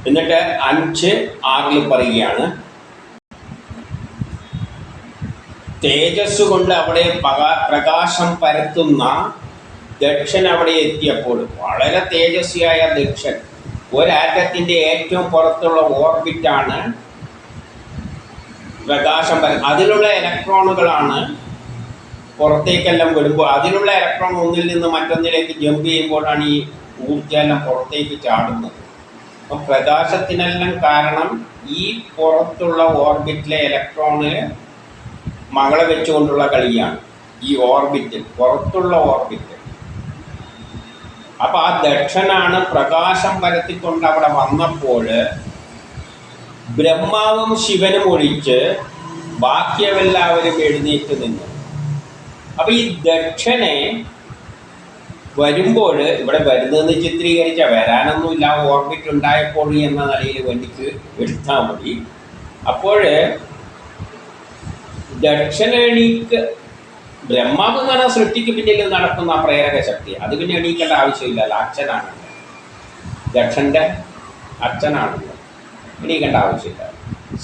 എന്നിട്ട് 5:6 പറയുകയാണ്, തേജസ് കൊണ്ട് അവിടെ പ്രകാശം പരത്തുന്ന ദക്ഷൻ അവിടെ എത്തിയപ്പോൾ, വളരെ തേജസ്വിയായ ദക്ഷൻ, ഒരാറ്റത്തിൻ്റെ ഏറ്റവും പുറത്തുള്ള ഓർബിറ്റാണ് പ്രകാശം അതിലുള്ള ഇലക്ട്രോണുകളാണ് പുറത്തേക്കെല്ലാം വിടുമ്പോൾ, അതിലുള്ള ഇലക്ട്രോൺ ഒന്നിൽ നിന്ന് മറ്റൊന്നിലേക്ക് ജമ്പ് ചെയ്യുമ്പോഴാണ് ഈ ഊർജ്ജമെല്ലാം പുറത്തേക്ക് ചാടുന്നത്. അപ്പം പ്രകാശത്തിനെല്ലാം കാരണം ഈ പുറത്തുള്ള ഓർബിറ്റിലെ ഇലക്ട്രോണിൽ മകളെ വെച്ചുകൊണ്ടുള്ള കളിയാണ് ഈ ഓർബിറ്റ്, പുറത്തുള്ള ഓർബിറ്റ്. അപ്പം ആ ദക്ഷനാണ് പ്രകാശം പരത്തിക്കൊണ്ട് അവിടെ വന്നപ്പോൾ ബ്രഹ്മാവും ശിവനും ഒഴിച്ച് ബാക്കിയെല്ലാവരും എഴുന്നേറ്റ് നിന്നു. അപ്പം ഈ ദക്ഷനെ വരുമ്പോൾ ഇവിടെ വരുന്നതെന്ന് ചിത്രീകരിച്ച വരാനൊന്നുമില്ല, ഓർബിറ്റ് ഉണ്ടായപ്പോൾ എന്ന നിലയിൽ വേണ്ടിക്ക് എടുത്താൽ മതി. അപ്പോൾ ദക്ഷൻ ബ്രഹ്മാവ് എന്ന് പറഞ്ഞാൽ സൃഷ്ടിക്ക് പിന്നിൽ നടക്കുന്ന പ്രേരക ശക്തി, അത് പിന്നെ എണീക്കേണ്ട ആവശ്യമില്ലല്ലോ, അച്ഛനാണ്, ദക്ഷൻ്റെ അച്ഛനാണല്ലോ, എണീക്കേണ്ട ആവശ്യമില്ല.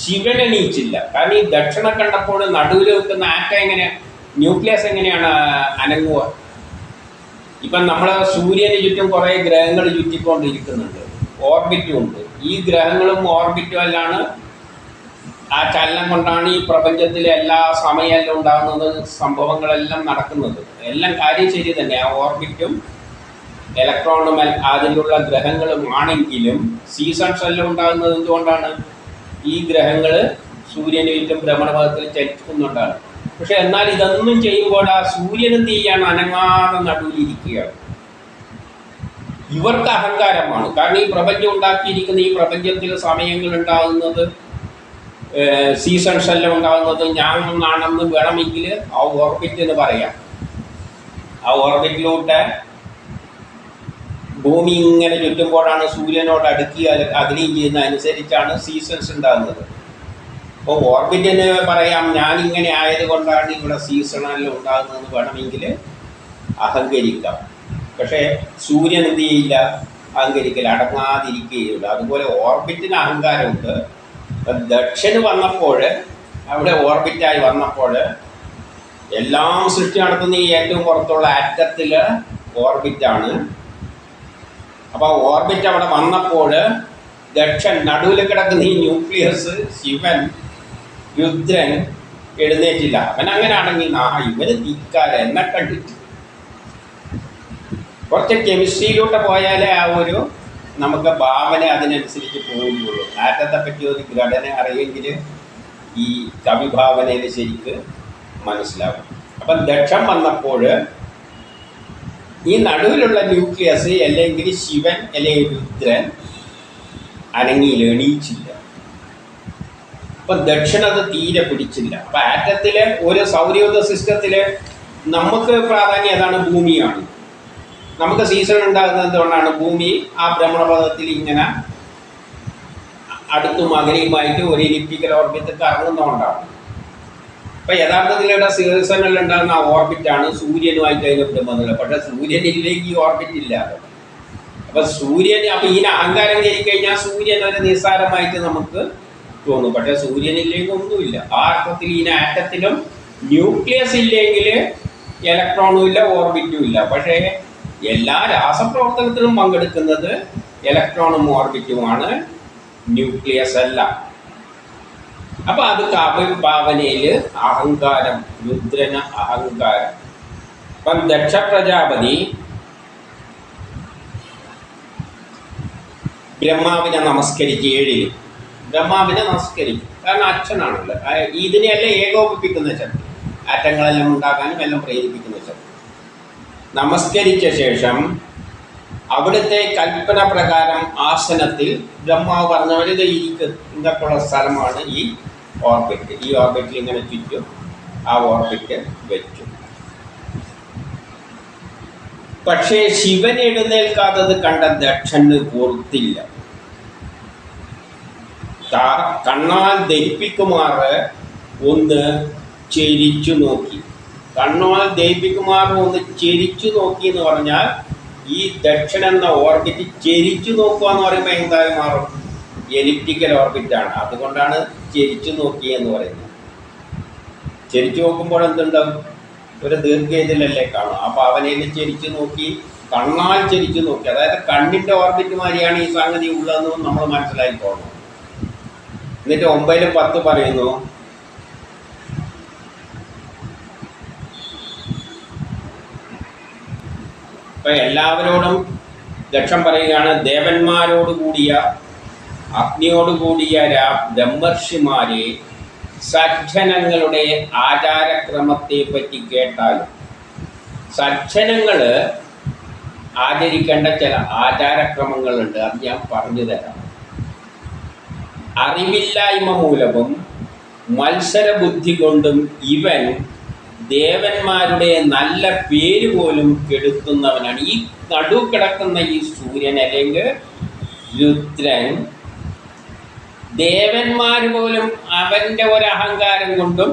ശിവൻ എണീച്ചില്ല. കാരണം ഈ ദക്ഷനെ കണ്ടപ്പോൾ നടുവിൽ വെക്കുന്ന ആറ്റം ന്യൂക്ലിയസ് എങ്ങനെയാണ് അനങ്ങുക? ഇപ്പം നമ്മളെ സൂര്യന് ചുറ്റും കുറേ ഗ്രഹങ്ങൾ ചുറ്റിക്കൊണ്ടിരിക്കുന്നുണ്ട്, ഓർബിറ്റും ഉണ്ട്. ഈ ഗ്രഹങ്ങളും ഓർബിറ്റും എല്ലാമാണ്, ആ ചലനം കൊണ്ടാണ് ഈ പ്രപഞ്ചത്തിലെ എല്ലാ സമയമെല്ലാം ഉണ്ടാകുന്നത്, സംഭവങ്ങളെല്ലാം നടക്കുന്നത്. എല്ലാം കാര്യം ശരി തന്നെ, ആ ഓർബിറ്റും ഇലക്ട്രോണും അതിലുള്ള ഗ്രഹങ്ങളും ആണെങ്കിലും സീസൺസ് എല്ലാം ഉണ്ടാകുന്നത് എന്തുകൊണ്ടാണ്? ഈ ഗ്രഹങ്ങൾ സൂര്യന് ചുറ്റും ഭ്രമണപഥത്തിൽ ചലിക്കുന്നുണ്ടാണ്. പക്ഷെ എന്നാൽ ഇതൊന്നും ചെയ്യുമ്പോൾ ആ സൂര്യൻ എന്ത് ചെയ്യാണ്? അനങ്ങാതെ നടുവിലിരിക്കുകയാണ്. ഇവർക്ക് അഹങ്കാരമാണ്. കാരണം ഈ പ്രപഞ്ചം ഉണ്ടാക്കിയിരിക്കുന്ന ഈ പ്രപഞ്ചത്തിൽ സമയങ്ങൾ ഉണ്ടാകുന്നത്, സീസൺസ് എല്ലാം ഉണ്ടാകുന്നത് ഞാനാണെന്ന് വേണമെങ്കിൽ ആ ഓർബിറ്റ് എന്ന് പറയാം. ആ ഓർബിറ്റിലൂടെ ഭൂമി ഇങ്ങനെ ചുറ്റുമ്പോഴാണ് സൂര്യനോട് അടുക്കി അഗ്നിയും ചെയ്യുന്ന അനുസരിച്ചാണ് സീസൺസ് ഉണ്ടാകുന്നത്. അപ്പോൾ ഓർബിറ്റിന് പറയാം ഞാനിങ്ങനെ ആയതുകൊണ്ടാണ് ഇവിടെ സീസണെല്ലാം ഉണ്ടാകുന്നതെന്ന് വേണമെങ്കിൽ അഹങ്കരിക്കാം. പക്ഷേ സൂര്യൻ എന്ത് ചെയ്യില്ല? അഹങ്കരിക്കില്ല, അടങ്ങാതിരിക്കുകയില്ല. അതുപോലെ ഓർബിറ്റിന് അഹങ്കാരമുണ്ട്. ദക്ഷന് വന്നപ്പോൾ, അവിടെ ഓർബിറ്റായി വന്നപ്പോൾ, എല്ലാം സൃഷ്ടി നടത്തുന്ന ഈ ഏറ്റവും പുറത്തുള്ള ആറ്റത്തിൽ ഓർബിറ്റാണ്. അപ്പോൾ ഓർബിറ്റ് അവിടെ വന്നപ്പോൾ ദക്ഷൻ, നടുവിൽ കിടക്കുന്ന ഈ ന്യൂക്ലിയസ്, ശിവൻ, രുദ്രൻ എഴുന്നേറ്റില്ല. അവൻ അങ്ങനെ അടങ്ങി, ഇവന് തീക്കാര എന്നെ കണ്ടിട്ട്. കുറച്ച് കെമിസ്ട്രിയിലൂടെ പോയാലേ ആ ഒരു നമുക്ക് ഭാവന അതിനനുസരിച്ച് പോവുകയുള്ളൂ. ആറ്റത്തെ പറ്റി ഒരു ഘടന അറിയെങ്കിൽ ഈ കവിഭാവനയിൽ ശരിക്ക് മനസ്സിലാവും. അപ്പം ദക്ഷൻ വന്നപ്പോൾ ഈ നടുവിലുള്ള ന്യൂക്ലിയസ് അല്ലെങ്കിൽ ശിവൻ അല്ലെങ്കിൽ രുദ്രൻ അനങ്ങിയില്ല, എണീച്ചില്ല. അപ്പം ദക്ഷൻ അത് തീരെ പിടിച്ചില്ല. അപ്പം ആറ്റത്തിലെ ഒരു സൗരയൂഥ സിസ്റ്റത്തില് നമുക്ക് പ്രാധാന്യം ഏതാണ്? ഭൂമിയാണ്. നമുക്ക് സീസൺ ഉണ്ടാകുന്നത് എന്തുകൊണ്ടാണ്? ഭൂമി ആ ഭ്രമണപഥത്തിൽ ഇങ്ങനെ അടുത്തും അകലെയുമായിട്ട് ഒരു എലിപ്റ്റിക്കൽ ഓർബിറ്റ് കറങ്ങുന്നതുകൊണ്ടാണ്. അപ്പം യഥാർത്ഥത്തിൽ ഇവിടെ സീസണിൽ ഉണ്ടാകുന്ന ആ ഓർബിറ്റാണ് സൂര്യനുമായിട്ട് അതിന് ബന്ധമില്ല. പക്ഷെ സൂര്യനിലേക്ക് ഈ ഓർബിറ്റ് ഇല്ലാതെ. അപ്പം സൂര്യൻ, അപ്പം ഇതിന് അഹങ്കാരം കയറി കഴിഞ്ഞാൽ സൂര്യൻ ഒരു നിസ്സാരമായിട്ട് നമുക്ക് തോന്നും. പക്ഷെ സൂര്യനിലേക്ക് ഒന്നുമില്ല. ആ അർത്ഥത്തിൽ ഈ ആറ്റത്തിലും ന്യൂക്ലിയസ് ഇല്ലെങ്കിൽ ഇലക്ട്രോണും ഇല്ല, ഓർബിറ്റും ഇല്ല. പക്ഷേ എല്ലാ രാസപ്രവർത്തനത്തിലും പങ്കെടുക്കുന്നത് ഇലക്ട്രോണും ഓർബിറ്റുമാണ്, ന്യൂക്ലിയസ് അല്ല. അപ്പൊ അത് ഭാവനയില് അഹങ്കാരം, രുദ്രന അഹങ്കാരം. അപ്പം ദക്ഷ പ്രജാപതി ബ്രഹ്മാവിനെ നമസ്കരിച്ച് 7 ബ്രഹ്മാവിനെ നമസ്കരിക്കും. കാരണം അച്ഛനാണല്ലോ, ഇതിനെയെല്ലാം ഏകോപിപ്പിക്കുന്ന ശക്തി, ആറ്റങ്ങളെല്ലാം ഉണ്ടാക്കാനും എല്ലാം പ്രേരിപ്പിക്കുന്ന ശക്തി. നമസ്കരിച്ച ശേഷം അവിടുത്തെ കൽപ്പന പ്രകാരം ആസനത്തിൽ ബ്രഹ്മാവ് പറഞ്ഞവർ ഇത് ഇങ്ങനെയുള്ള സ്ഥലമാണ് ഈ ഓർബിറ്റ്. ഈ ഓർബിറ്റിൽ ഇങ്ങനെ ചുറ്റും ആ ഓർബിറ്റ് വെച്ചു. പക്ഷേ ശിവൻ എഴുന്നേൽക്കാത്തത് കണ്ട ദക്ഷന് പുറത്തില്ല. കണ്ണാൽ ദഹിപ്പിക്കുമാറ് ഒന്ന് ചെരിച്ചു നോക്കി. കണ്ണാൽ ദഹിപ്പിക്കുമാറ് ഒന്ന് ചെരിച്ചു നോക്കി എന്ന് പറഞ്ഞാൽ ഈ ദക്ഷൻ എന്ന ഓർബിറ്റ് ചെരിച്ചു നോക്കുക എന്ന് പറയുമ്പോൾ എന്തായി മാറും? എലിപ്റ്റിക്കൽ ഓർബിറ്റാണ്. അതുകൊണ്ടാണ് ചെരിച്ചു നോക്കി എന്ന് പറയുന്നത്. ചെരിച്ചു നോക്കുമ്പോൾ എന്തുണ്ടാവും? ഒരു ദീർഘേതിലല്ലേ കാണും. അപ്പോൾ അവനെ ചെരിച്ചു നോക്കി, കണ്ണാൽ ചെരിച്ചു നോക്കി. അതായത് കണ്ണിൻ്റെ ഓർബിറ്റ് മാതിരിയാണ് ഈ സംഗതി ഉള്ളതെന്ന് നമ്മൾ മനസ്സിലാക്കി പോകണം. എന്നിട്ട് 9:10 പറയുന്നു, ഇപ്പം എല്ലാവരോടും ദക്ഷൻ പറയുകയാണ്, ദേവന്മാരോടുകൂടിയ അഗ്നിയോടുകൂടിയ ബ്രഹ്മർഷിമാരെ സജ്ജനങ്ങളുടെ ആചാരക്രമത്തെ പറ്റി കേട്ടാലും, സജ്ജനങ്ങൾ ആചരിക്കേണ്ട ചില ആചാരക്രമങ്ങളുണ്ട്. അത് ഞാൻ പറഞ്ഞു തരാം. അറിവില്ലായ്മ മൂലവും മത്സരബുദ്ധി കൊണ്ടും ഇവൻ ദേവന്മാരുടെ നല്ല പേര് പോലും കെടുത്തുന്നവനാണ്. ഈ നടു കിടക്കുന്ന ഈ സൂര്യൻ അല്ലെങ്കിൽ രുദ്രൻ, ദേവന്മാർ പോലും അവൻ്റെ ഒരു അഹങ്കാരം കൊണ്ടും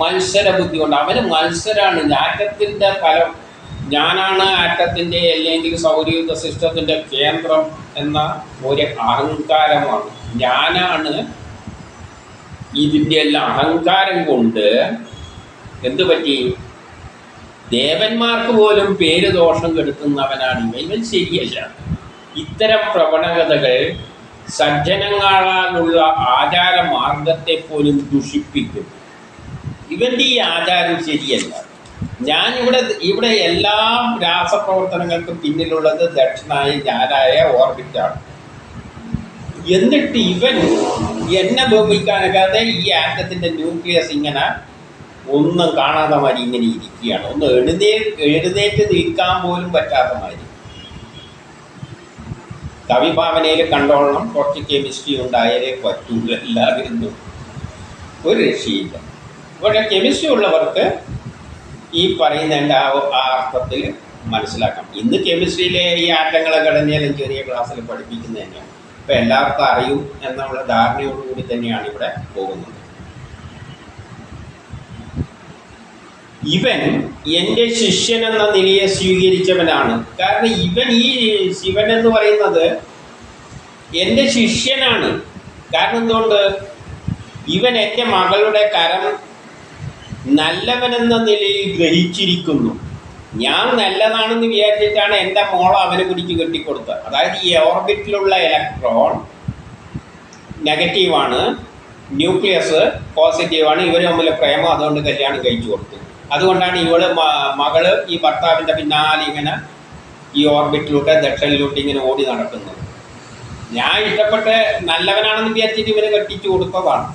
മത്സരബുദ്ധി കൊണ്ടും, അവന് മത്സരമാണ്. ആറ്റത്തിൻ്റെ ഫലം, ഞാനാണ് ആറ്റത്തിൻ്റെ അല്ലെങ്കിൽ സൗരയൂഥ സിസ്റ്റത്തിൻ്റെ കേന്ദ്രം എന്ന ഒരു അഹങ്കാരമാണ്. ഞാനാണ് ഇതിൻ്റെ എല്ലാം അഹങ്കാരം കൊണ്ട് എന്തു പറ്റി? ദേവന്മാർക്ക് പോലും പേര് ദോഷം കെടുത്തുന്നവനാണ് ഇവൻ. ഇവൻ ശരിയല്ല. ഇത്തരം പ്രവണതകൾ സജ്ജനങ്ങളാലുള്ള ആചാര മാർഗത്തെ പോലും ദുഷിപ്പിക്കും. ഇവൻ്റെ ഈ ആചാരം ശരിയല്ല. ഇവിടെ എല്ലാ രാസപ്രവർത്തനങ്ങൾക്കും പിന്നിലുള്ളത് ദക്ഷനായ ഞാനായ ഓർബിറ്റാണ്. എന്നിട്ട് ഇവൻ എന്നെ ബഹുമിക്കാനൊക്കെ ഈ ആറ്റത്തിൻ്റെ ന്യൂക്ലിയസ് ഇങ്ങനെ ഒന്നും കാണാത്ത മാതിരി ഇങ്ങനെ ഇരിക്കുകയാണ്. ഒന്ന് എഴുന്നേറ്റ് നിൽക്കാൻ പോലും പറ്റാത്ത മാതിരി. കവിഭാവനയിൽ കണ്ടോളണം, കുറച്ച് കെമിസ്ട്രി ഉണ്ടായാലേ പറ്റൂല. എല്ലാവരും ഒരു രക്ഷയില്ല. ഇവിടെ കെമിസ്ട്രി ഉള്ളവർക്ക് ഈ പറയുന്നതിൻ്റെ ആ അർത്ഥത്തിൽ മനസ്സിലാക്കാം. ഇന്ന് കെമിസ്ട്രിയിലെ ഈ ആറ്റങ്ങളെ ഘടനയെല്ലാം ചെറിയ ക്ലാസ്സിൽ പഠിപ്പിക്കുന്നത് തന്നെയാണ്. ഇപ്പം എല്ലാവർക്കും അറിയും എന്നുള്ള ധാരണയോടുകൂടി തന്നെയാണ് ഇവിടെ പോകുന്നത്. ഇവൻ എൻ്റെ ശിഷ്യൻ എന്ന നിലയെ സ്വീകരിച്ചവനാണ്. കാരണം ഈ ശിവൻ എന്ന് പറയുന്നത് എൻ്റെ ശിഷ്യനാണ്. കാരണം എന്തുകൊണ്ട്? ഇവൻ എൻ്റെ മകളുടെ കരം നല്ലവനെന്ന നിലയിൽ ഗ്രഹിച്ചിരിക്കുന്നു. ഞാൻ നല്ലതാണെന്ന് വിചാരിച്ചിട്ടാണ് എൻ്റെ മോളെ അവന് പിടിച്ച് കെട്ടിക്കൊടുത്തത്. അതായത് ഈ ഓർബിറ്റിലുള്ള ഇലക്ട്രോൺ നെഗറ്റീവാണ്, ന്യൂക്ലിയസ് പോസിറ്റീവാണ്. ഇവർ തമ്മിൽ പ്രേമം, അതുകൊണ്ട് കല്യാണം കഴിച്ചു കൊടുത്തു. അതുകൊണ്ടാണ് മകള് ഈ ഭർത്താവിൻ്റെ പിന്നാലെ ഇങ്ങനെ ഈ ഓർബിറ്റിലൂടെ ദക്ഷനിലൂടെ ഇങ്ങനെ ഓടി നടക്കുന്നത്. ഞാൻ ഇഷ്ടപ്പെട്ട് നല്ലവനാണെന്ന് വിചാരിച്ചിട്ട് ഇവരെ കെട്ടിച്ചു കൊടുത്തതാണ്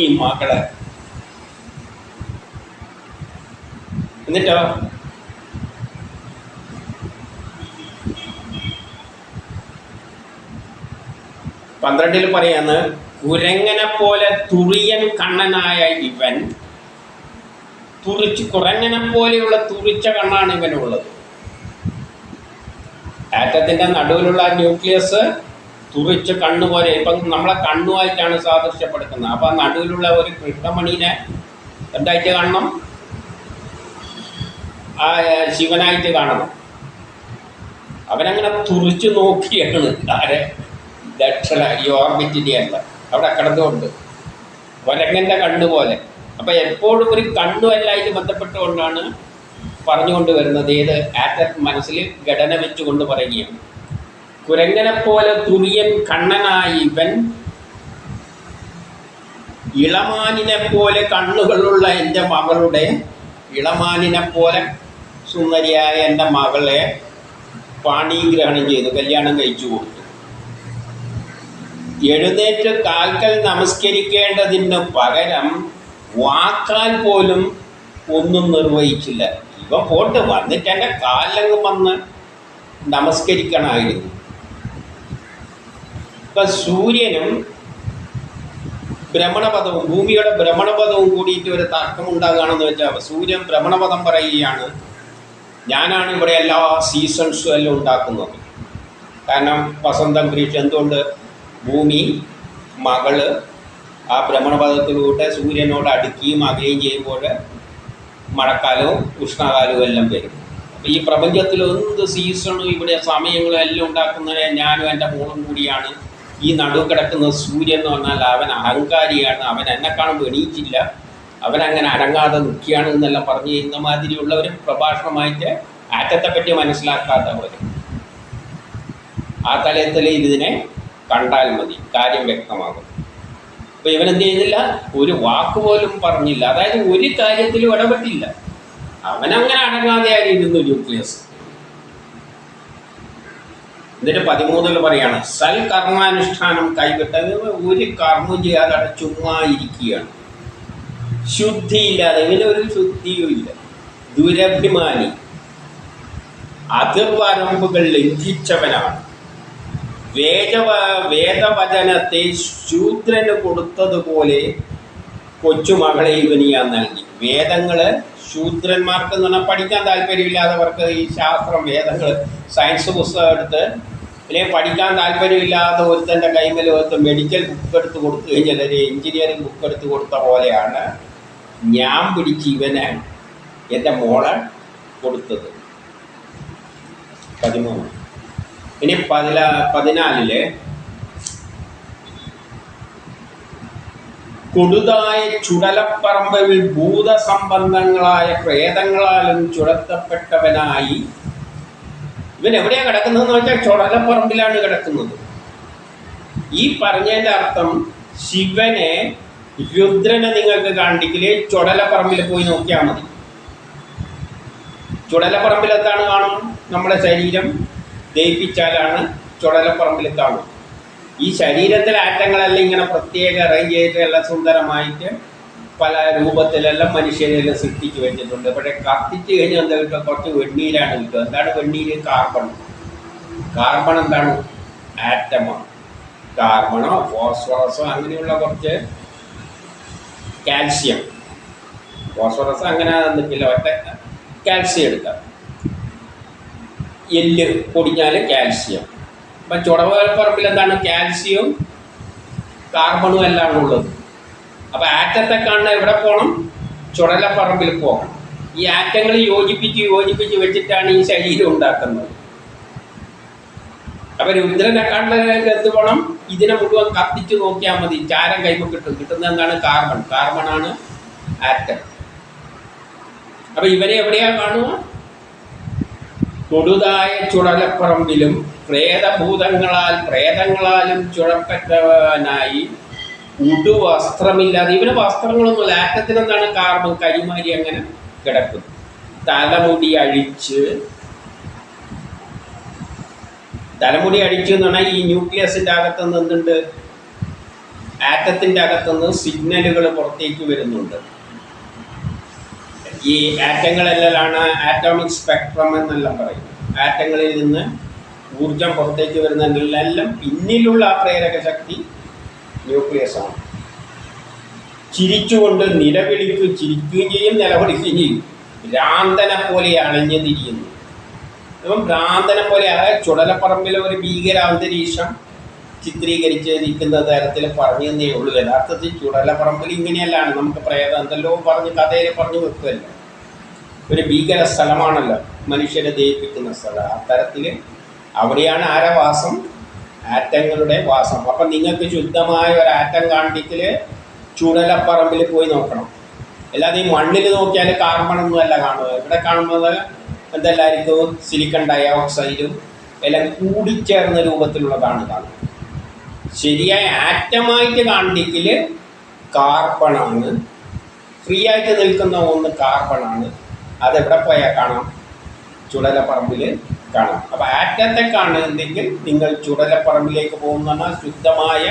ഈ മകളെ. എന്നിട്ടോ 12 പറയാന്ന്, കുരങ്ങനെ പോലെ തുറിയൻ കണ്ണനായ ഇവൻ കുരങ്ങനെ പോലെയുള്ള തുറിച്ച കണ്ണാണ് ഇവനുള്ളത്. ആറ്റത്തിന്റെ നടുവിലുള്ള ന്യൂക്ലിയസ് തുറിച്ച് കണ്ണുപോലെ, ഇപ്പം നമ്മളെ കണ്ണുമായിട്ടാണ് സാദൃശ്യപ്പെടുത്തുന്നത്. അപ്പം നടുവിലുള്ള ഒരു കൃഷ്ണമണീനെ എന്തായിട്ട് കാണണം? ആ ശിവനായിട്ട് കാണണം. അവനങ്ങനെ തുറിച്ച് നോക്കിയാണ് ആരെ ദക്ഷണ ഈ ഓർബിറ്റിൻ്റെ അല്ല അവിടെ കിടന്നുകൊണ്ട് കുരങ്ങൻ്റെ കണ്ണുപോലെ. അപ്പം എപ്പോഴും ഒരു കണ്ണുമല്ലായിട്ട് ബന്ധപ്പെട്ടുകൊണ്ടാണ് പറഞ്ഞുകൊണ്ട് വരുന്നത്. ഏത് ആറ്റം മനസ്സിൽ ഘടന വെച്ചുകൊണ്ട് പറയുകയാണ്. കുരങ്ങനെ പോലെ തുറിയൻ കണ്ണനായി ഇവൻ ഇളമാനിനെ പോലെ കണ്ണുകളുള്ള എൻ്റെ മകളുടെ, ഇളമാനിനെ പോലെ സുന്ദരിയായ എൻ്റെ മകളെ പാണിഗ്രഹണം ചെയ്തു, കല്യാണം കഴിച്ചു കൊടുത്തു. എഴുന്നേറ്റ് കാൽക്കൽ നമസ്കരിക്കേണ്ടതിന് പകരം വാക്കാൽ പോലും ഒന്നും നിർവഹിച്ചില്ല. ഇവ പോട്ട് വന്നിട്ട് എൻ്റെ കാലിലങ്ങ് വന്ന് നമസ്കരിക്കണമായിരുന്നു. ഇപ്പം സൂര്യനും ഭ്രമണപഥവും ഭൂമിയുടെ ഭ്രമണപഥവും കൂടിയിട്ട് ഒരു തർക്കമുണ്ടാകുകയാണെന്ന് വെച്ചാൽ, സൂര്യൻ ഭ്രമണപഥം പറയുകയാണ്, ഞാനാണ് ഇവിടെ എല്ലാ സീസൺസും എല്ലാം ഉണ്ടാക്കുന്നത്. കാരണം വസന്തം ഗ്രീഷ്മം, എന്തുകൊണ്ട് ഭൂമി മകള് ആ ഭ്രമണപഥത്തിലൂടെ സൂര്യനോട് അടുക്കുകയും അകയുകയും ചെയ്യുമ്പോൾ മഴക്കാലവും ഉഷ്ണകാലവും എല്ലാം വരും. അപ്പോൾ ഈ പ്രപഞ്ചത്തിൽ എന്ത് സീസണും ഇവിടെ സമയങ്ങളും എല്ലാം ഉണ്ടാക്കുന്നത് ഞാനും എൻ്റെ മോളും കൂടിയാണ്. ഈ നടുവ് കിടക്കുന്ന സൂര്യൻ എന്ന് പറഞ്ഞാൽ അവൻ അഹങ്കാരിയാണ്, അവൻ എന്നെ കാണുമ്പോൾ എണീച്ചില്ല, അവനങ്ങനെ അനങ്ങാതെ നിൽക്കുകയാണ് എന്നെല്ലാം പറഞ്ഞു ചെയ്യുന്ന മാതിരിയുള്ള ഒരു പ്രഭാഷണമായിട്ട് ആറ്റത്തെപ്പറ്റി മനസ്സിലാക്കാത്തവർ ആ തലത്തിൽ ഇതിനെ കണ്ടാൽ മതി, കാര്യം വ്യക്തമാകും. അപ്പോൾ ഇവനെന്ത് ചെയ്തില്ല? ഒരു വാക്ക് പോലും പറഞ്ഞില്ല. അതായത് ഒരു കാര്യത്തിലും ഇടപെട്ടില്ല. അവനങ്ങനെ അടങ്ങാതെയായിരുന്നു ന്യൂക്ലിയസ്. എന്നിട്ട് 13 പറയാണ്, സൽ കർമാനുഷ്ഠാനം കൈവിട്ടത്, ഒരു കർമ്മം ചെയ്യാതെ അവിടെ ചുമ്മാ ഇരിക്കുകയാണ്. ശുദ്ധിയില്ലാതെ, ഇങ്ങനെ ഒരു ശുദ്ധിയും ഇല്ല. ദുരഭിമാനി, അതിർവരമ്പുകൾ ലംഘിച്ചവനാണ്. വേദവചനത്തെ ശൂദ്രന് കൊടുത്തതുപോലെ കൊച്ചുമകളെ ഇവന് ഞാൻ നൽകി. വേദങ്ങൾ ശൂദ്രന്മാർക്ക് എന്ന് പറഞ്ഞാൽ പഠിക്കാൻ താല്പര്യമില്ലാത്തവർക്ക് ഈ ശാസ്ത്രം, വേദങ്ങൾ, സയൻസ് പുസ്തകം എടുത്ത് അല്ലെങ്കിൽ പഠിക്കാൻ താല്പര്യമില്ലാത്ത ഒരുത്തൻ്റെ കൈമേൽ ഒരുത്ത മെഡിക്കൽ ബുക്ക് എടുത്ത് കൊടുത്തു കഴിഞ്ഞാൽ, ഒരു എഞ്ചിനീയറിംഗ് ബുക്ക് എടുത്ത് കൊടുത്ത പോലെയാണ് ഞാൻ പിടിച്ച് ഇവനെ എൻ്റെ മോളെ കൊടുത്തത്. 13. ഇനി 14 കൊടുതായ ചുടലപ്പറമ്പിൽ ഭൂതസംബന്ധങ്ങളായ പ്രേതങ്ങളാലും ചുടത്തപ്പെട്ടവനായി ഇവൻ എവിടെയാണ് കിടക്കുന്നതെന്ന് വെച്ചാൽ ചുടലപ്പറമ്പിലാണ് കിടക്കുന്നത്. ഈ പറഞ്ഞതിൻ്റെ അർത്ഥം ശിവനെ, രുദ്രനെ നിങ്ങൾക്ക് കാണിക്കല് ചുടലപ്പറമ്പിൽ പോയി നോക്കിയാൽ മതി. ചുടലപ്പറമ്പിൽ എന്താണ് കാണും? നമ്മുടെ ശരീരം ദയിപ്പിച്ചാലാണ് ചുടലപ്പറമ്പിൽ കാണും. ഈ ശരീരത്തിലെ ആറ്റങ്ങളെല്ലാം ഇങ്ങനെ പ്രത്യേക അറേഞ്ച് ചെയ്തിട്ട് എല്ലാം സുന്ദരമായിട്ട് പല രൂപത്തിലെല്ലാം മനുഷ്യരെല്ലാം സൃഷ്ടിച്ച് വെച്ചിട്ടുണ്ട്. പക്ഷേ കത്തിച്ച് കഴിഞ്ഞാൽ എന്താ കിട്ടുക? കുറച്ച് വെണ്ണീരാണ് കിട്ടുക. എന്താണ് വെണ്ണീര്? കാർബൺ. കാർബൺ എന്താണ്? ആറ്റമാണ്. കാർബണോ ഫോസ്ഫറസോ അങ്ങനെയുള്ള കുറച്ച് കാൽസ്യം. ഫോസ്ഫറസ് അങ്ങനെ നിൽക്കില്ല, ഒറ്റ കാൽസ്യം എടുക്കാം. എല്ല് പൊടിഞ്ഞാൽ കാൽസ്യം. അപ്പം ചുടലപ്പറമ്പിൽ എന്താണ്? കാൽസ്യവും കാർബണും എല്ലാം ഉള്ളത്. അപ്പോൾ ആറ്റത്തെ കാണുന്ന എവിടെ പോകണം? ചുടലപ്പറമ്പിൽ പോകണം. ഈ ആറ്റങ്ങൾ യോജിപ്പിച്ച് വെച്ചിട്ടാണ് ഈ ശരീരം ഉണ്ടാക്കുന്നത്. അപ്പോൾ രുദ്രനെ കാണുന്ന എന്ത് വേണം? ഇതിനെ മുഴുവൻ കത്തിച്ച് നോക്കിയാൽ മതി, ചാരം കൈമ കിട്ടും. കിട്ടുന്നത് എന്താണ്? കാർബൺ. കാർബണാണ് ആറ്റം. അപ്പോൾ ഇവരെ എവിടെയാണ് കാണുക? കൊടുതായ ചുടലപ്പറമ്പിലും പ്രേതങ്ങളാലും ചുഴപ്പെട്ടവനായി ഉടുവസ്ത്രമില്ലാതെ. ഇവന് വസ്ത്രങ്ങളൊന്നുമില്ല. ആറ്റത്തിനെന്താണ്? കാർബൺ, കരിമാരി അങ്ങനെ കിടക്കും. തലമുടി അഴിച്ച് എന്ന് പറഞ്ഞാൽ ഈ ന്യൂക്ലിയസിൻ്റെ അകത്തുനിന്ന് എന്തുണ്ട്? ആറ്റത്തിൻ്റെ അകത്തുനിന്ന് സിഗ്നലുകൾ പുറത്തേക്ക് വരുന്നുണ്ട്. ഈ ആറ്റങ്ങളെല്ലാം ആറ്റോമിക് സ്പെക്ട്രം എന്നെല്ലാം പറയും. ആറ്റങ്ങളിൽ നിന്ന് ഊർജം പുറത്തേക്ക് വരുന്നതിലെല്ലാം പിന്നിലുള്ള ആ പ്രേരക ശക്തി ന്യൂക്ലിയസ് ആണ്. ചിരിച്ചുകൊണ്ട് ചിരിക്കുകയും ചെയ്യും, നിലവിളിക്കുകയും ചെയ്യും. ഭ്രാന്തനെ പോലെ അണഞ്ഞു തിരിയുന്നു. അപ്പം ഭ്രാന്തനെ പോലെ ചുടലപ്പറമ്പിലെ ഒരു ഭീകരാന്തരീക്ഷം ചിത്രീകരിച്ചിരിക്കുന്ന തരത്തിൽ പറഞ്ഞു തന്നേ ഉള്ളൂ. യഥാർത്ഥത്തിൽ ചുടലപ്പറമ്പിൽ ഇങ്ങനെയല്ലാണ്. നമുക്ക് പ്രേതം എന്തെല്ലോ പറഞ്ഞ് കഥയിൽ പറഞ്ഞു വെക്കുമല്ല. ഒരു ഭീകര സ്ഥലമാണല്ലോ, മനുഷ്യരെ ദയിപ്പിക്കുന്ന സ്ഥലം. അത്തരത്തിൽ അവിടെയാണ് ആരവാസം? ആറ്റങ്ങളുടെ വാസം. അപ്പം നിങ്ങൾക്ക് ശുദ്ധമായ ഒരു ആറ്റം കാണിക്കൽ ചുടലപ്പറമ്പിൽ പോയി നോക്കണം. അല്ലാതെ ഈ മണ്ണിൽ നോക്കിയാൽ കാർബണൊന്നും അല്ല കാണുക. ഇവിടെ കാണുന്നത് എന്തെല്ലായിരിക്കും? സിലിക്കൺ ഡയോക്സൈഡും എല്ലാം കൂടിച്ചേർന്ന രൂപത്തിലുള്ളതാണ് കാണുന്നത്. ശരിയായ ആറ്റമായിട്ട് കാണിക്കൽ കാർബണാണ്. ഫ്രീ ആയിട്ട് നിൽക്കുന്ന ഒന്ന് കാർബണാണ്. അതെവിടെ പോയാൽ കാണാം? ചുടലപ്പറമ്പിൽ കാണാം. അപ്പോൾ ആറ്റത്തെ കാണുന്നുണ്ടെങ്കിൽ നിങ്ങൾ ചുടലപ്പറമ്പിലേക്ക് പോകുന്ന ശുദ്ധമായ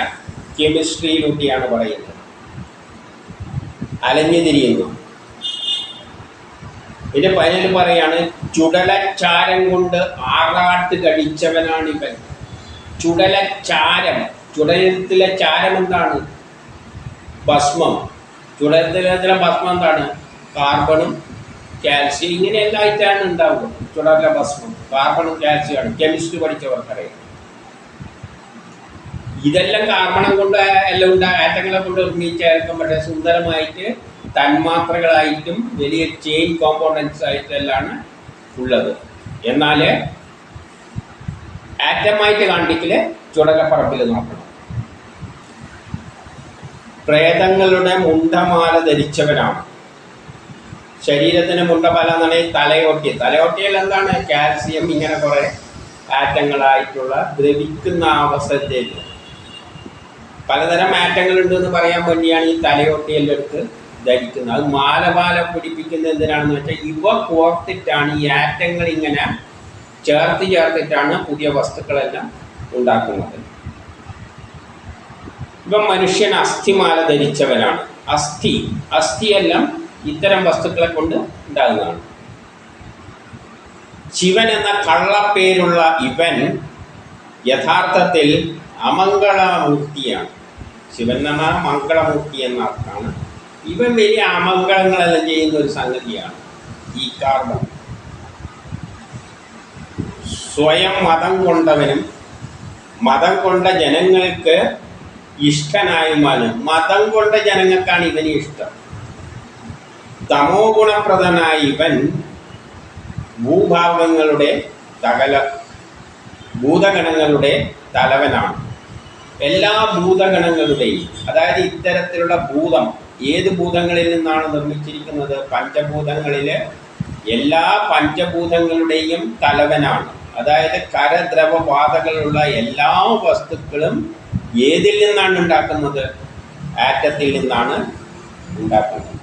കെമിസ്ട്രിയിലൂടെയാണ് പറയുന്നത്. അലഞ്ഞു തിരിയുന്നു. ഇതിൻ്റെ പനിൽ പറയാണ്, ചുടലച്ചാരം കൊണ്ട് ആറാട്ട് കഴിച്ചവനാണിവൻ. ചുടലച്ചാരം, ചുടലത്തിലെ ചാരം എന്താണ്? ഭസ്മം. ചുടലത്തിലെ ഭസ്മം എന്താണ്? കാർബണും കാൽസ്യം. ഇങ്ങനെ എല്ലായിട്ടാണ് ഉണ്ടാവുക. ചുടല ഭസ്മം കാർബണും കാൽസ്യമാണ്. കെമിസ്ട്രി പഠിച്ചവർക്കറിയാം. ഇതെല്ലാം കാർബണം കൊണ്ട് എല്ലാം ആറ്റങ്ങളെ കൊണ്ട് നിർമ്മിച്ചായിരിക്കും. പക്ഷേ സുന്ദരമായിട്ട് തന്മാത്രകളായിട്ടും വലിയ ചെയിൻ കോമ്പോണൻസ് ആയിട്ടെല്ലാം ഉള്ളത്. എന്നാൽ ആറ്റമായിട്ട് കാണിക്കൽ ചുടലപ്പറമ്പിൽ നോക്കണം. പ്രേതങ്ങളുടെ മുണ്ടമാല ധരിച്ചവരാണ്. ശരീരത്തിന് മുണ്ടമാല എന്നാണ് തലയോട്ടി. തലയോട്ടിയിൽ എന്താണ്? കാൽസ്യം. ഇങ്ങനെ കുറേ ആറ്റങ്ങളായിട്ടുള്ള ദ്രവിക്കുന്ന അവസ്ഥയിൽ പലതരം ആറ്റങ്ങളുണ്ടെന്ന് പറയാൻ വേണ്ടിയാണ് ഈ തലയോട്ടിയെല്ലാം എടുത്ത് ധരിക്കുന്നത്. അത് മാല പിടിപ്പിക്കുന്നത് എന്തിനാണെന്ന് വെച്ചാൽ ഇവ കോർത്തിട്ടാണ് ഈ ആറ്റങ്ങൾ ഇങ്ങനെ ചേർത്തിട്ടാണ് പുതിയ വസ്തുക്കളെല്ലാം ഉണ്ടാക്കുന്നത്. ഇപ്പം മനുഷ്യൻ അസ്ഥിമാല ധരിച്ചവനാണ്. അസ്ഥിയെല്ലാം ഇത്തരം വസ്തുക്കളെ കൊണ്ട് ഉണ്ടാകുന്നതാണ്. ശിവൻ എന്ന കള്ളപ്പേരുള്ള ഇവൻ യഥാർത്ഥത്തിൽ അമംഗളമൂർത്തിയാണ്. ശിവൻ എന്ന മംഗളമൂർത്തി എന്ന അർത്ഥമാണ്. ഇവൻ വലിയ അമംഗളങ്ങളെല്ലാം ചെയ്യുന്ന ഒരു സംഗതിയാണ് ഈ കാർബൺ. സ്വയം മതം കൊണ്ടവനും മതം കൊണ്ട ജനങ്ങൾക്ക് ഇഷ്ടനായുമാണ്. മതം കൊണ്ട ജനങ്ങൾക്കാണ് ഇവന് ഇഷ്ടം. തമോ ഗുണപ്രദനായ ഇവൻ ഭൂതഗണങ്ങളുടെ തലവനാണ്. എല്ലാ ഭൂതഗണങ്ങളുടെയും, അതായത് ഇത്തരത്തിലുള്ള ഭൂതം ഏത് ഭൂതങ്ങളിൽ നിന്നാണ് നിർമ്മിച്ചിരിക്കുന്നത്? പഞ്ചഭൂതങ്ങളിലെ എല്ലാ പഞ്ചഭൂതങ്ങളുടെയും തലവനാണ്. അതായത് കരദ്രവവാതകളുള്ള എല്ലാ വസ്തുക്കളും ഏതിൽ നിന്നാണ് ഉണ്ടാക്കുന്നത്? ആറ്റത്തിൽ നിന്നാണ് ഉണ്ടാക്കുന്നത്.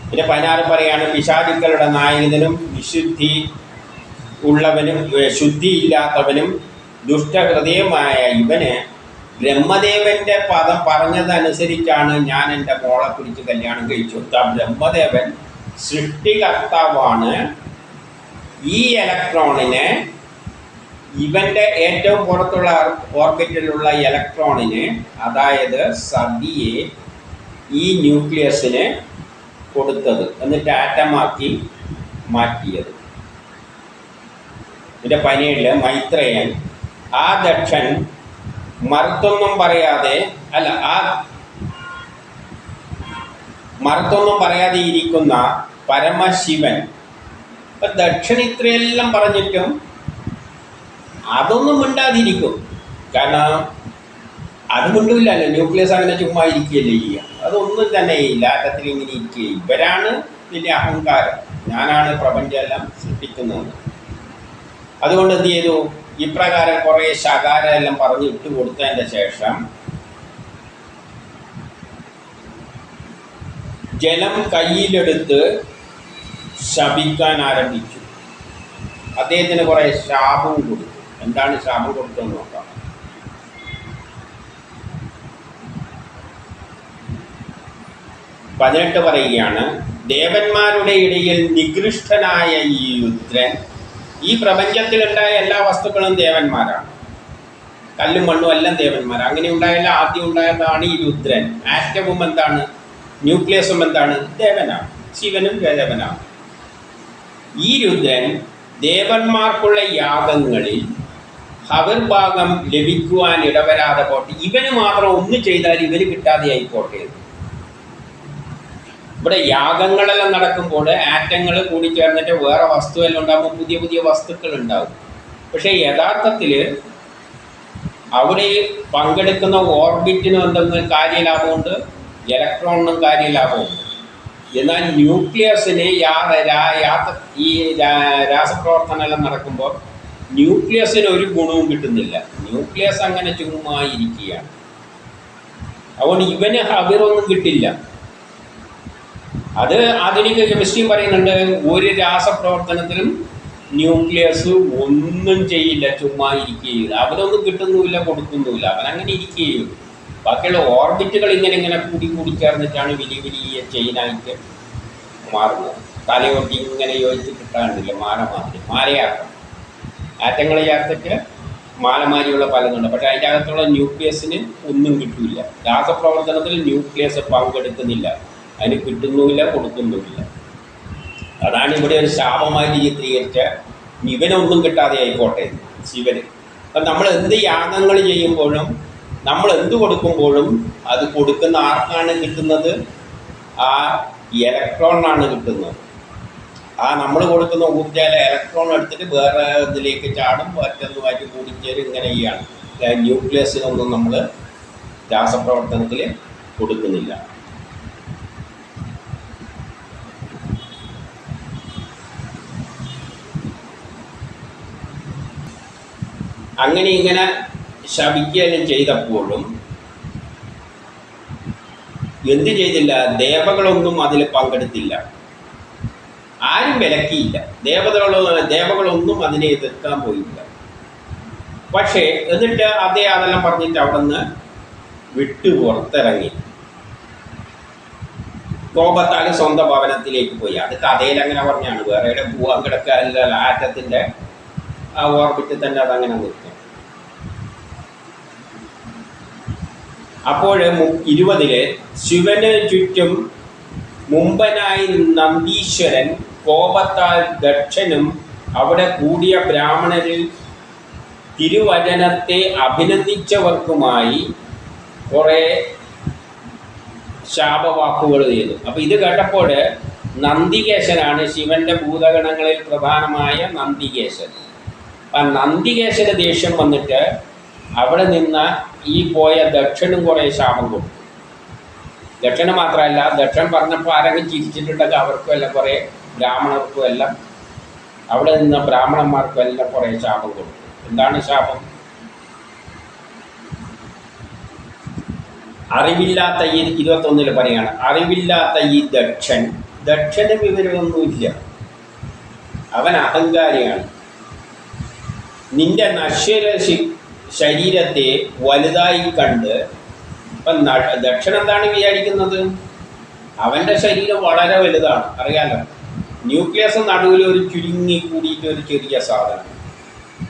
പിന്നെ 16 പറയാണ്, പിശാചുക്കളുടെ നായകനും വിശുദ്ധി ഉള്ളവനും ശുദ്ധിയില്ലാത്തവനും ദുഷ്ടഹൃദയമായ ഇവന് ബ്രഹ്മദേവന്റെ പദം പറഞ്ഞതനുസരിച്ചാണ് ഞാൻ എൻ്റെ മോളെ പിടിച്ച് കല്യാണം കഴിച്ചു കൊടുത്ത. ബ്രഹ്മദേവൻ സൃഷ്ടികർത്താവാണ്. ഈ ഇലക്ട്രോണിനെ, ഇവൻ്റെ ഏറ്റവും പുറത്തുള്ള ഓർബിറ്റിലുള്ള ഇലക്ട്രോണിനെ, അതായത് സതിയെ ഈ ന്യൂക്ലിയസിന് കൊടുത്തത്, എന്നിട്ട് ആറ്റമാക്കി മാറ്റിയത്. ഇതിൻ്റെ 17 മൈത്രേയൻ, ആ ദക്ഷൻ മറുത്തൊന്നും പറയാതെ ഇരിക്കുന്ന പരമശിവൻ. ഇപ്പം ദക്ഷൻ ഇത്രയെല്ലാം പറഞ്ഞിട്ടും അതൊന്നും മിണ്ടാതിരിക്കും. കാരണം അത് മിണ്ടില്ലല്ലോ. ന്യൂക്ലിയസ് അങ്ങനെ ചുമ്മാ ഇരിക്കുകയല്ലേ ചെയ്യുക. അതൊന്നും തന്നെ ഇല്ല. ആറ്റത്തിൽ ഇങ്ങനെ ഇരിക്കുക. ഇവരാണ് വലിയ അഹങ്കാരം. ഞാനാണ് പ്രപഞ്ചമെല്ലാം സൃഷ്ടിക്കുന്നത്. അതുകൊണ്ട് എന്ത് ചെയ്തു? ഇപ്രകാരം കുറേ ശകാരെല്ലാം പറഞ്ഞ് ഇട്ട് കൊടുത്തതിൻ്റെ ശേഷം ജലം കയ്യിലെടുത്ത് ശപിക്കാൻ ആരംഭിച്ചു. അദ്ദേഹത്തിന് കുറേ ശാപവും കൊടുത്തു. എന്താണ് ശാപം കൊടുത്തതെന്ന് നോക്കാം. പതിനെട്ട് പറയുകയാണ്, ദേവന്മാരുടെ ഇടയിൽ നികൃഷ്ടനായ ഈ രുദ്രൻ, ഈ പ്രപഞ്ചത്തിലുണ്ടായ എല്ലാ വസ്തുക്കളും ദേവന്മാരാണ്. കല്ലും മണ്ണും എല്ലാം ദേവന്മാർ. അങ്ങനെ ഉണ്ടായാലും ആദ്യം ഉണ്ടായതാണ് ഈ രുദ്രൻ. ആറ്റവും എന്താണ്, ന്യൂക്ലിയസും എന്താണ്, ദേവനാണ്, ശിവനും ദേവനാണ്. ഈ രുദ്രൻ ദേവന്മാർക്കുള്ള യാഗങ്ങളിൽ ഹവിർഭാഗം ലഭിക്കുവാൻ ഇടവരാതെ പോട്ടെ, ഇവന് മാത്രം ഒന്ന് ചെയ്താൽ ഇവന് കിട്ടാതെ ആയിക്കോട്ടെ. ഇവിടെ യാഗങ്ങളെല്ലാം നടക്കുമ്പോൾ ആറ്റങ്ങൾ കൂടി ചേർന്നിട്ട് വേറെ വസ്തുവെല്ലാം ഉണ്ടാകുമ്പോൾ പുതിയ പുതിയ വസ്തുക്കൾ ഉണ്ടാകും. പക്ഷേ യഥാർത്ഥത്തിൽ അവിടെ പങ്കെടുക്കുന്ന ഓർബിറ്റിനും എന്തെങ്കിലും കാര്യലാഭമുണ്ട്, ഇലക്ട്രോണിനും കാര്യലാഭമുണ്ട്. എന്നാൽ ന്യൂക്ലിയസിന് ഈ രാസപ്രവർത്തനമെല്ലാം നടക്കുമ്പോൾ ന്യൂക്ലിയസിന് ഒരു ഗുണവും കിട്ടുന്നില്ല. ന്യൂക്ലിയസ് അങ്ങനെ ചുമ്മാ ഇരിക്കുകയാണ്. അതുകൊണ്ട് ഇവന് ഹവിറൊന്നും കിട്ടില്ല. അത് ആധുനിക കെമിസ്ട്രിയും പറയുന്നുണ്ട്, ഒരു രാസപ്രവർത്തനത്തിലും ന്യൂക്ലിയസ് ഒന്നും ചെയ്യില്ല, ചുമ്മാ ഇരിക്കുകയും. അവനൊന്നും കിട്ടുന്നുമില്ല, കൊടുക്കുന്നുമില്ല, അവനങ്ങനെ ഇരിക്കുകയും. ബാക്കിയുള്ള ഓർബിറ്റുകൾ ഇങ്ങനെ കൂടി ചേർന്നിട്ടാണ് വലിയ വലിയ ചെയിനായിട്ട് മാറുന്നത്. തലയോട്ടി ഇങ്ങനെ യോജിച്ച് കിട്ടാനില്ല, മാലയാക്കാം. ആറ്റങ്ങൾ ചേർത്തിട്ട് മാലമാരിയുള്ള പലതുണ്ട്. പക്ഷേ അതിൻ്റെ അകത്തുള്ള ന്യൂക്ലിയസിന് ഒന്നും കിട്ടില്ല. രാസപ്രവർത്തനത്തിൽ ന്യൂക്ലിയസ് പങ്കെടുക്കുന്നില്ല, അതിന് കിട്ടുന്നുമില്ല, കൊടുക്കുന്നുമില്ല. അതാണ് ഇവിടെ ഒരു ശാപമായി ചിത്രീകരിച്ച ഇവനൊന്നും കിട്ടാതെ ആയിക്കോട്ടെ ശിവന്. അപ്പം നമ്മൾ എന്ത് യാഗങ്ങൾ ചെയ്യുമ്പോഴും നമ്മൾ എന്ത് കൊടുക്കുമ്പോഴും അത് കൊടുക്കുന്ന ആർക്കാണ് കിട്ടുന്നത്? ആ ഇലക്ട്രോണിനാണ് കിട്ടുന്നത്. ആ നമ്മൾ കൊടുക്കുന്ന ഊർജ്ജയിലെ ഇലക്ട്രോൺ എടുത്തിട്ട് വേറെ ഇതിലേക്ക് ചാടും, മറ്റൊന്നുമായിട്ട് കൂടിച്ചേരും. ഇങ്ങനെ ചെയ്യാണ്. ന്യൂക്ലിയസിനൊന്നും നമ്മൾ രാസപ്രവർത്തനത്തിൽ കൊടുക്കുന്നില്ല. അങ്ങനെ ഇങ്ങനെ ശപിക്കുകയും ചെയ്തപ്പോഴും എന്ത് ചെയ്തില്ല? ദേവകളൊന്നും അതിൽ പങ്കെടുത്തില്ല, ആരും വിലക്കിയില്ല. ദേവകളൊന്നും അതിനെ എതിർക്കാൻ പോയില്ല. പക്ഷേ എന്നിട്ട് അതെല്ലാം പറഞ്ഞിട്ട് അവിടെ നിന്ന് വിട്ടു പുറത്തിറങ്ങി കോപത്താൽ സ്വന്തം ഭവനത്തിലേക്ക് പോയി. അത് കഥയിൽ അങ്ങനെ പറഞ്ഞാണ്, വേറെ എവിടെ പോകാൻ കിടക്കാനില്ല. ആറ്റത്തിൻ്റെ ആ ഓർബിറ്റിൽ തന്നെ അതങ്ങനെ നിൽക്കും. അപ്പോൾ 20 ശിവന് ചുറ്റും മുമ്പനായി നന്ദീശ്വരൻ കോപത്താൽ ദക്ഷനും അവിടെ കൂടിയ ബ്രാഹ്മണരിൽ തിരുവചനത്തെ അഭിനന്ദിച്ചവർക്കുമായി കുറേ ശാപവാക്കുകൾ ചെയ്തു. അപ്പോൾ ഇത് കേട്ടപ്പോൾ നന്ദികേശനാണ് ശിവൻ്റെ ഭൂതഗണങ്ങളിൽ പ്രധാനമായ നന്ദികേശൻ. അപ്പം നന്ദികേശന് ദേഷ്യം വന്നിട്ട് അവിടെ നിന്ന് ഈ പോയ ദക്ഷനും കുറേ ശാപം കൊടുത്തു. ദക്ഷന് മാത്രമല്ല, ദക്ഷൻ പറഞ്ഞപ്പോൾ ആരെങ്കിലും ചിരിച്ചിട്ടുണ്ടെങ്കിൽ അവർക്കും എല്ലാം കുറേ ബ്രാഹ്മണർക്കും എല്ലാം അവിടെ നിന്ന് ബ്രാഹ്മണന്മാർക്കും എല്ലാം കുറേ ശാപം കൊടുത്തു. എന്താണ് ശാപം? അറിവില്ലാത്ത ഈ 21 പറയാണ്, അറിവില്ലാത്ത ഈ ദക്ഷന് വിവരമൊന്നുമില്ല, അവൻ അഹങ്കാരിയാണ്. നിന്റെ നശ്വര ശരീരത്തെ വലുതായി കണ്ട്, ഇപ്പം ദക്ഷൻ എന്താണ് വിചാരിക്കുന്നത്? അവൻ്റെ ശരീരം വളരെ വലുതാണ്, അറിയാലോ. ന്യൂക്ലിയസ് നടുവിൽ ഒരു ചുരുങ്ങി കൂടിയിട്ട് ഒരു ചെറിയ സാധനം.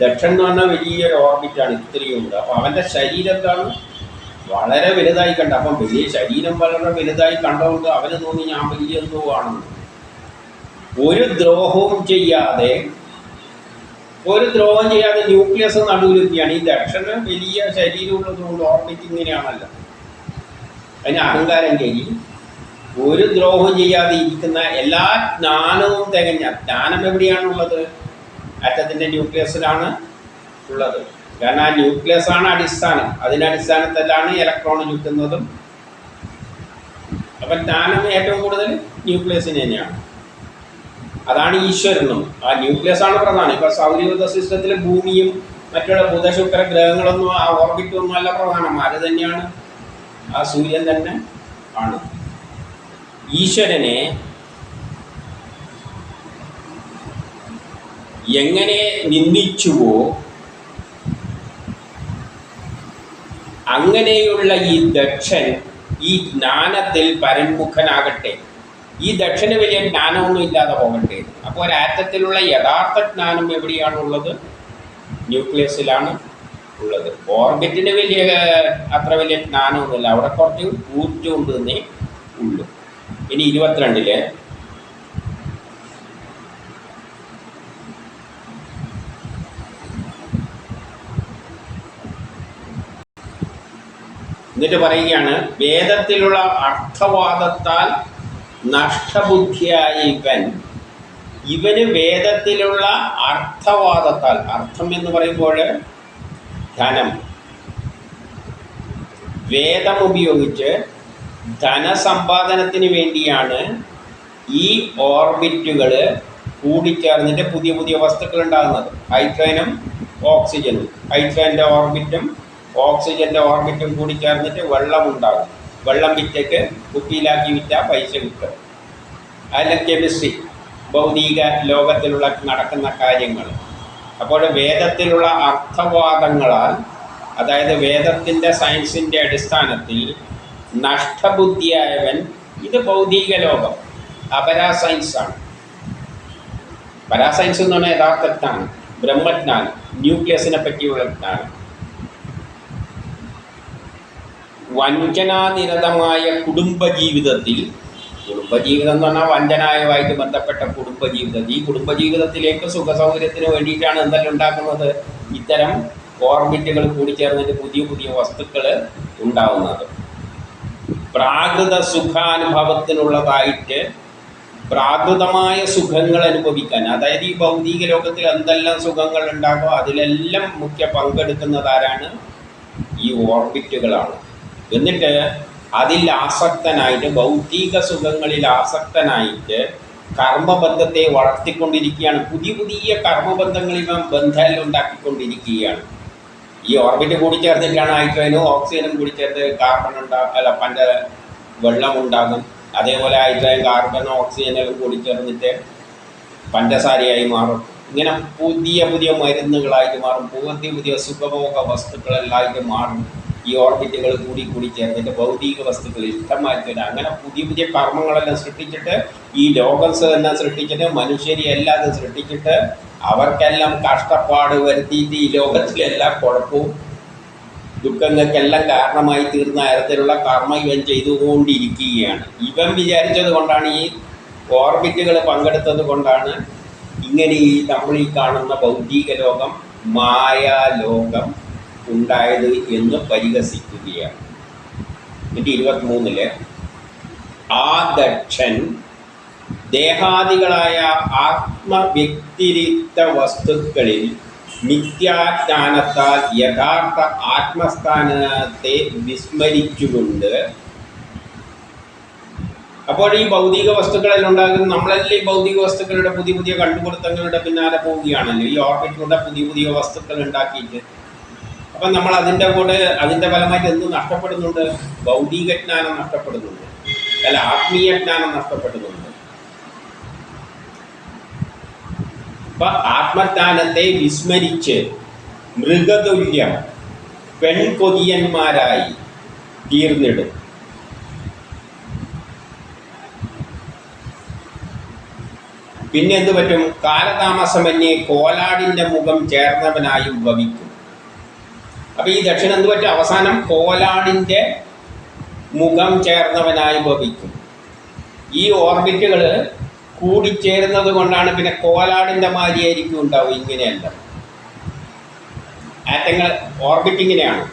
ദക്ഷൻ എന്ന് പറഞ്ഞാൽ വലിയൊരു ഓർബിറ്റാണ്, ഇത്രയും ഉണ്ട്. അപ്പോൾ അവൻ്റെ ശരീരത്താണ് വളരെ വലുതായി കണ്ട. അപ്പം വലിയ ശരീരം വളരെ വലുതായി കണ്ടുകൊണ്ട് അവന് തോന്നി ഞാൻ വലിയ എന്തോ ആണെന്ന്. ഒരു ദ്രോഹവും ചെയ്യാതെ ന്യൂക്ലിയസ് നടുവിലെത്തിയാണ്. ഈ ദക്ഷന് വലിയ ശരീരമുള്ളതുകൊണ്ട് ഓർബിറ്റ് ഇങ്ങനെയാണല്ലോ, അതിന് അഹങ്കാരം കയറി ഒരു ദ്രോഹം ചെയ്യാതെ ഇരിക്കുന്ന എല്ലാ ജ്ഞാനവും തികഞ്ഞ ജ്ഞാനം എവിടെയാണുള്ളത്? ആറ്റത്തിൻ്റെ ന്യൂക്ലിയസിലാണ് ഉള്ളത്. കാരണം ആ ന്യൂക്ലിയസ് ആണ് അടിസ്ഥാനം. അതിൻ്റെ അടിസ്ഥാനത്തിലാണ് ഇലക്ട്രോൺ ചുറ്റുന്നതും. അപ്പം ജ്ഞാനം ഏറ്റവും കൂടുതൽ ന്യൂക്ലിയസിന് തന്നെയാണ്. അതാണ് ഈശ്വരനും. ആ ന്യൂക്ലിയസ് ആണ് പ്രധാനം. ഇപ്പോൾ സൗരയൂഥ സിസ്റ്റത്തിൽ ഭൂമിയും മറ്റുള്ള ബുധശുക്ര ഗ്രഹങ്ങളൊന്നും ആ ഓർബിറ്റൊന്നും അല്ല പ്രധാനം, അത് തന്നെയാണ്, ആ സൂര്യൻ തന്നെ ആണ്. ഈശ്വരനെ എങ്ങനെ നിന്ദിച്ചുവോ അങ്ങനെയുള്ള ഈ ദക്ഷൻ ഈ ജ്ഞാനത്തിൽ പരന്മുഖനാകട്ടെ. ഈ ദക്ഷന് വലിയ ജ്ഞാനമൊന്നും ഇല്ലാതെ പോകട്ടെ. അപ്പോൾ ഒരാറ്റത്തിലുള്ള യഥാർത്ഥ ജ്ഞാനം എവിടെയാണുള്ളത്? ന്യൂക്ലിയസിലാണ്. ഉള്ളത്. ഓർബിറ്റിന് അത്ര വലിയ ജ്ഞാനമൊന്നുമില്ല, അവിടെ കുറച്ച് ഊർജ്ജം ഉണ്ട് എന്നേ ഉള്ളൂ. ഇനി 22 എന്നിട്ട് പറയുകയാണ്, വേദത്തിലുള്ള അർത്ഥവാദത്താൽ നഷ്ടബുദ്ധിയായ ഇവന് വേദത്തിലുള്ള അർത്ഥവാദത്താൽ, അർത്ഥം എന്ന് പറയുമ്പോൾ ധനം, വേദം ഉപയോഗിച്ച് ധനസമ്പാദനത്തിന് വേണ്ടിയാണ് ഈ ഓർബിറ്റുകൾ കൂടിച്ചേർന്നിട്ട് പുതിയ പുതിയ വസ്തുക്കൾ ഉണ്ടാകുന്നത്. ഹൈഡ്രജനും ഓക്സിജനും, ഹൈഡ്രജൻ്റെ ഓർബിറ്റും ഓക്സിജൻ്റെ ഓർബിറ്റും കൂടി ചേർന്നിട്ട് വെള്ളം ഉണ്ടാകും. വെള്ളം വിറ്റേക്ക് കുപ്പിയിലാക്കി വിറ്റാൽ പൈസ കിട്ടും. അതിലെ കെമിസ്ട്രി, ഭൗതിക ലോകത്തിലുള്ള നടക്കുന്ന കാര്യങ്ങൾ. അപ്പോൾ വേദത്തിലുള്ള അർത്ഥവാദങ്ങളാൽ, അതായത് വേദത്തിൻ്റെ സയൻസിൻ്റെ അടിസ്ഥാനത്തിൽ നഷ്ടബുദ്ധിയായവൻ, ഇത് ഭൗതിക ലോകം, അപരാസയൻസാണ്. പരാസയൻസ് എന്ന് പറഞ്ഞാൽ യഥാർത്ഥ ജ്ഞാനം, ബ്രഹ്മജ്ഞാനം, ന്യൂക്ലിയസിനെ പറ്റിയുള്ള ജ്ഞാനം. വഞ്ചനാനിരതമായ കുടുംബജീവിതത്തിൽ, കുടുംബജീവിതം എന്ന് പറഞ്ഞാൽ വഞ്ചനായുമായിട്ട് ബന്ധപ്പെട്ട കുടുംബജീവിതം, ഈ കുടുംബജീവിതത്തിലേക്ക് സുഖസൗകര്യത്തിന് വേണ്ടിയിട്ടാണ് എന്തെല്ലാം ഉണ്ടാക്കുന്നത്, ഇത്തരം ഓർബിറ്റുകൾ കൂടിച്ചേർന്നിട്ട് പുതിയ പുതിയ വസ്തുക്കൾ ഉണ്ടാവുന്നത്. പ്രാകൃത സുഖാനുഭവത്തിനുള്ളതായിട്ട് പ്രാകൃതമായ സുഖങ്ങൾ അനുഭവിക്കാൻ, അതായത് ഈ ഭൗതിക ലോകത്തിൽ എന്തെല്ലാം സുഖങ്ങൾ ഉണ്ടാകുമോ അതിലെല്ലാം മുഖ്യ പങ്കെടുക്കുന്നതാരാണ്, ഈ ഓർബിറ്റുകളാണ്. എന്നിട്ട് അതിൽ ആസക്തനായിട്ട്, ഭൗതിക സുഖങ്ങളിൽ ആസക്തനായിട്ട് കർമ്മബന്ധത്തെ വളർത്തിക്കൊണ്ടിരിക്കുകയാണ്. പുതിയ പുതിയ കർമ്മബന്ധങ്ങളിൽ ബന്ധം ഉണ്ടാക്കിക്കൊണ്ടിരിക്കുകയാണ്. ഈ ഓർബിറ്റ് കൂടി ചേർന്നിട്ടാണ് ഹൈഡ്രജനും ഓക്സിജനും കൂടി ചേർത്ത് കാർബൺ വെള്ളം ഉണ്ടാകും. അതേപോലെ ഹൈഡ്രജൻ കാർബണും ഓക്സിജനും കൂടി ചേർന്നിട്ട് പഞ്ചസാരയായി മാറും. ഇങ്ങനെ പുതിയ പുതിയ മരുന്നുകളായിട്ട് മാറും, പുതിയ പുതിയ സുഖഭോഗ വസ്തുക്കളെല്ലായിട്ട് മാറും. ഈ ഓർബിറ്റുകൾ കൂടി ചേർന്നിട്ട് ഭൗതിക വസ്തുക്കൾ ഇഷ്ടമായിട്ട് അങ്ങനെ പുതിയ പുതിയ കർമ്മങ്ങളെല്ലാം സൃഷ്ടിച്ചിട്ട് ഈ ലോകം തന്നെ സൃഷ്ടിച്ചിട്ട് മനുഷ്യരെ എല്ലാം അത് സൃഷ്ടിച്ചിട്ട് അവർക്കെല്ലാം കഷ്ടപ്പാട് വരുത്തിയിട്ട് ഈ ലോകത്തിലെല്ലാ കുഴപ്പവും ദുഃഖങ്ങൾക്കെല്ലാം കാരണമായി തീർന്ന തരത്തിലുള്ള കർമ്മ ഇവൻ ചെയ്തുകൊണ്ടിരിക്കുകയാണ്. ഇവൻ വിചാരിച്ചത് കൊണ്ടാണ്, ഈ ഓർബിറ്റുകൾ പങ്കെടുത്തത് കൊണ്ടാണ് ഇങ്ങനെ നമ്മൾ ഈ കാണുന്ന ഭൗതിക ലോകം, മായാലോകം ഉണ്ടായത് എന്ന് പരിഹസിക്കുകയാണ്. എന്നിട്ട് 23 ആ ദക്ഷൻ ദേഹാദികളായ ആത്മവ്യക്തിരിക്ത വസ്തുക്കളിൽ മിഥ്യാജ്ഞാനത്താൽ യഥാർത്ഥ ആത്മസ്ഥാനത്തെ വിസ്മരിച്ചുകൊണ്ട്, അപ്പോൾ ഈ ഭൗതിക വസ്തുക്കളെല്ലാം ഉണ്ടാകുന്ന നമ്മളെല്ലാം ഈ ഭൗതിക വസ്തുക്കളുടെ പുതിയ പുതിയ കണ്ടുപിടുത്തങ്ങളുടെ പിന്നാലെ പോവുകയാണല്ലോ. ഈ ഓർബിറ്റിലൂടെ പുതിയ പുതിയ വസ്തുക്കൾ ഉണ്ടാക്കിയിട്ട്, അപ്പം നമ്മൾ അതിൻ്റെ ഫലമായിട്ട് എന്ത് നഷ്ടപ്പെടുന്നുണ്ട്, ഭൗതിക ജ്ഞാനം നഷ്ടപ്പെടുന്നുണ്ട്, അല്ല ആത്മീയ ജ്ഞാനം നഷ്ടപ്പെടുന്നുണ്ട്. അപ്പം ആത്മജ്ഞാനത്തെ വിസ്മരിച്ച് മൃഗതുല്യം പെൺകൊതിയന്മാരായി തീർന്നിടും. പിന്നെ എന്ത് പറ്റും, കാലതാമസമന്യേ കോലാടിൻ്റെ മുഖം ചേർന്നവനായും ഭവിക്കും. അപ്പം ഈ ദക്ഷിണ എന്ത് പറ്റും, അവസാനം കോലാടിൻ്റെ മുഖം ചേർന്നവനായി ഭവിക്കും. ഈ ഓർബിറ്റുകൾ കൂടിച്ചേരുന്നത് കൊണ്ടാണ് പിന്നെ കോലാടിൻ്റെ മാതിരിയായിരിക്കും ഉണ്ടാവും. ഇങ്ങനെയല്ല, ആറ്റങ്ങൾ ഓർബിറ്റ് ഇങ്ങനെയാണ്,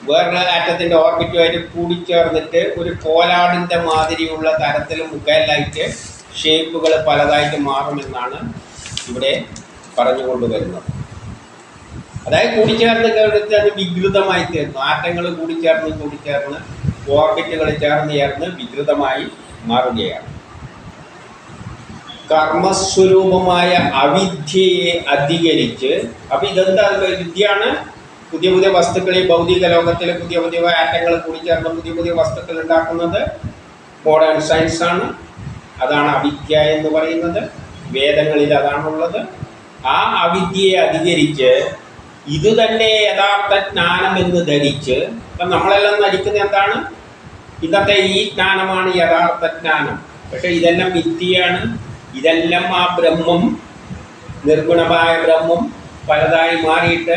വേറൊരു ആറ്റത്തിൻ്റെ ഓർബിറ്റുമായിട്ട് കൂടിച്ചേർന്നിട്ട് ഒരു കോലാടിൻ്റെ മാതിരിയുള്ള തരത്തിലും മുഖേലായിട്ട് ഷേപ്പുകൾ പലതായിട്ട് മാറുമെന്നാണ് ഇവിടെ പറഞ്ഞുകൊണ്ടുവരുന്നത്. അതായത് കൂടിച്ചേർന്ന് അത് വികൃതമായി തീർന്നു. ആറ്റങ്ങൾ കൂടിച്ചേർന്ന് ഓർബിറ്റുകൾ ചേർന്ന് വികൃതമായി മാറുകയാണ്. കർമ്മസ്വരൂപമായ അവിദ്യയെ അധികരിച്ച്, അപ്പം ഇതെന്താ വിദ്യയാണ്, പുതിയ പുതിയ വസ്തുക്കൾ, ഈ ഭൗതിക ലോകത്തിലെ പുതിയ പുതിയ ആറ്റങ്ങൾ കൂടിച്ചേർന്ന് പുതിയ പുതിയ വസ്തുക്കൾ ഉണ്ടാക്കുന്നത് മോഡേൺ സയൻസാണ്. അതാണ് അവിദ്യ എന്ന് പറയുന്നത്. വേദങ്ങളിൽ അതാണുള്ളത്. ആ അവിദ്യയെ അധികരിച്ച് ഇത് തന്നെ യഥാർത്ഥ ജ്ഞാനം എന്ന് ധരിച്ച്, ഇപ്പം നമ്മളെല്ലാം ധരിക്കുന്നത് എന്താണ്, ഇന്നത്തെ ഈ ജ്ഞാനമാണ് യഥാർത്ഥ ജ്ഞാനം. പക്ഷെ ഇതെല്ലാം മിഥ്യയാണ്. ഇതെല്ലാം ആ ബ്രഹ്മം, നിർഗുണമായ ബ്രഹ്മം പലതായി മാറിയിട്ട്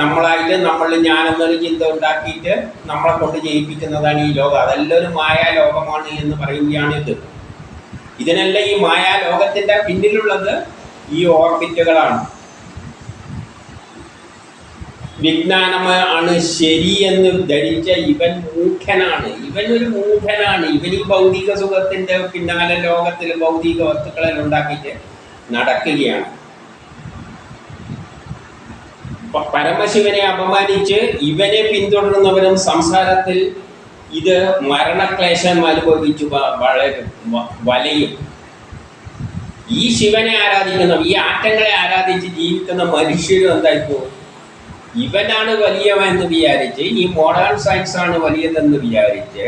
നമ്മളായിട്ട് ഞാനെന്നൊരു ചിന്ത ഉണ്ടാക്കിയിട്ട് നമ്മളെ കൊണ്ട് ജയിപ്പിക്കുന്നതാണ് ഈ ലോകം. അതെല്ലാം ഒരു മായാലോകമാണ് എന്ന് പറയുകയാണിത്. ഇതിനെല്ലാം ഈ മായാലോകത്തിൻ്റെ പിന്നിലുള്ളത് ഈ ഓർബിറ്റുകളാണ്. വിജ്ഞാനമാണ് ശരിയെന്ന് ധരിച്ച ഇവൻ മൂഢനാണ്. ഇവനൊരു മൂഢനാണ്. ഇവൻ ഈ ഭൗതിക സുഖത്തിൻ്റെ പിന്നാലെ ലോകത്തിൽ ഭൗതിക വസ്തുക്കളെല്ലാം ഉണ്ടാക്കിയിട്ട് നടക്കുകയാണ്. പരമശിവനെ അപമാനിച്ച് ഇവനെ പിന്തുടരുന്നവരും സംസാരത്തിൽ ഇത് മരണക്ലേശം അനുഭവിച്ചു വലയും. ഈ ശിവനെ ആരാധിക്കുന്ന, ഈ ആറ്റങ്ങളെ ആരാധിച്ച് ജീവിക്കുന്ന മനുഷ്യരും എന്തായിപ്പോ ഇവനാണ് വലിയവെന്ന് വിചാരിച്ച്, ഈ മോഡേൺ സയൻസാണ് വലിയതെന്ന് വിചാരിച്ച്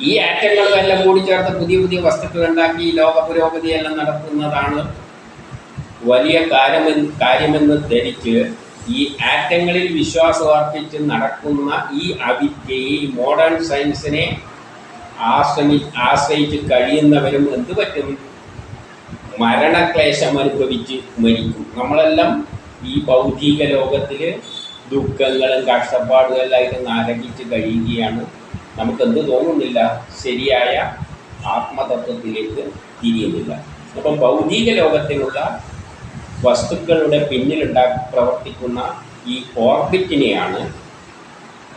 ഈ ആറ്റങ്ങളും എല്ലാം കൂടി ചേർത്ത് പുതിയ പുതിയ വസ്തുക്കൾ ഉണ്ടാക്കി ലോക പുരോഗതിയെല്ലാം നടത്തുന്നതാണ് വലിയ കാര്യമെന്ന് ധരിച്ച് ഈ ആറ്റങ്ങളിൽ വിശ്വാസം അർപ്പിച്ച് നടക്കുന്ന ഈ അവിദ്യയെ, ഈ മോഡേൺ സയൻസിനെ ആശ്രയിച്ച് കഴിയുന്നവരും എന്ത് പറ്റും? മരണക്ലേശം അനുഭവിച്ച് മരിക്കും. നമ്മളെല്ലാം ഈ ഭൗതിക ലോകത്തിൽ ദുഃഖങ്ങളും കഷ്ടപ്പാടുകളായിട്ട് നരകിച്ച് കഴിയുകയാണ്. നമുക്കെന്ത് തോന്നുന്നില്ല? ശരിയായ ആത്മതത്വത്തിലേക്ക് തിരിയുന്നില്ല. അപ്പം ഭൗതിക ലോകത്തിലുള്ള വസ്തുക്കളുടെ പിന്നിൽ പ്രവർത്തിക്കുന്ന ഈ ഓർബിറ്റിനെയാണ്,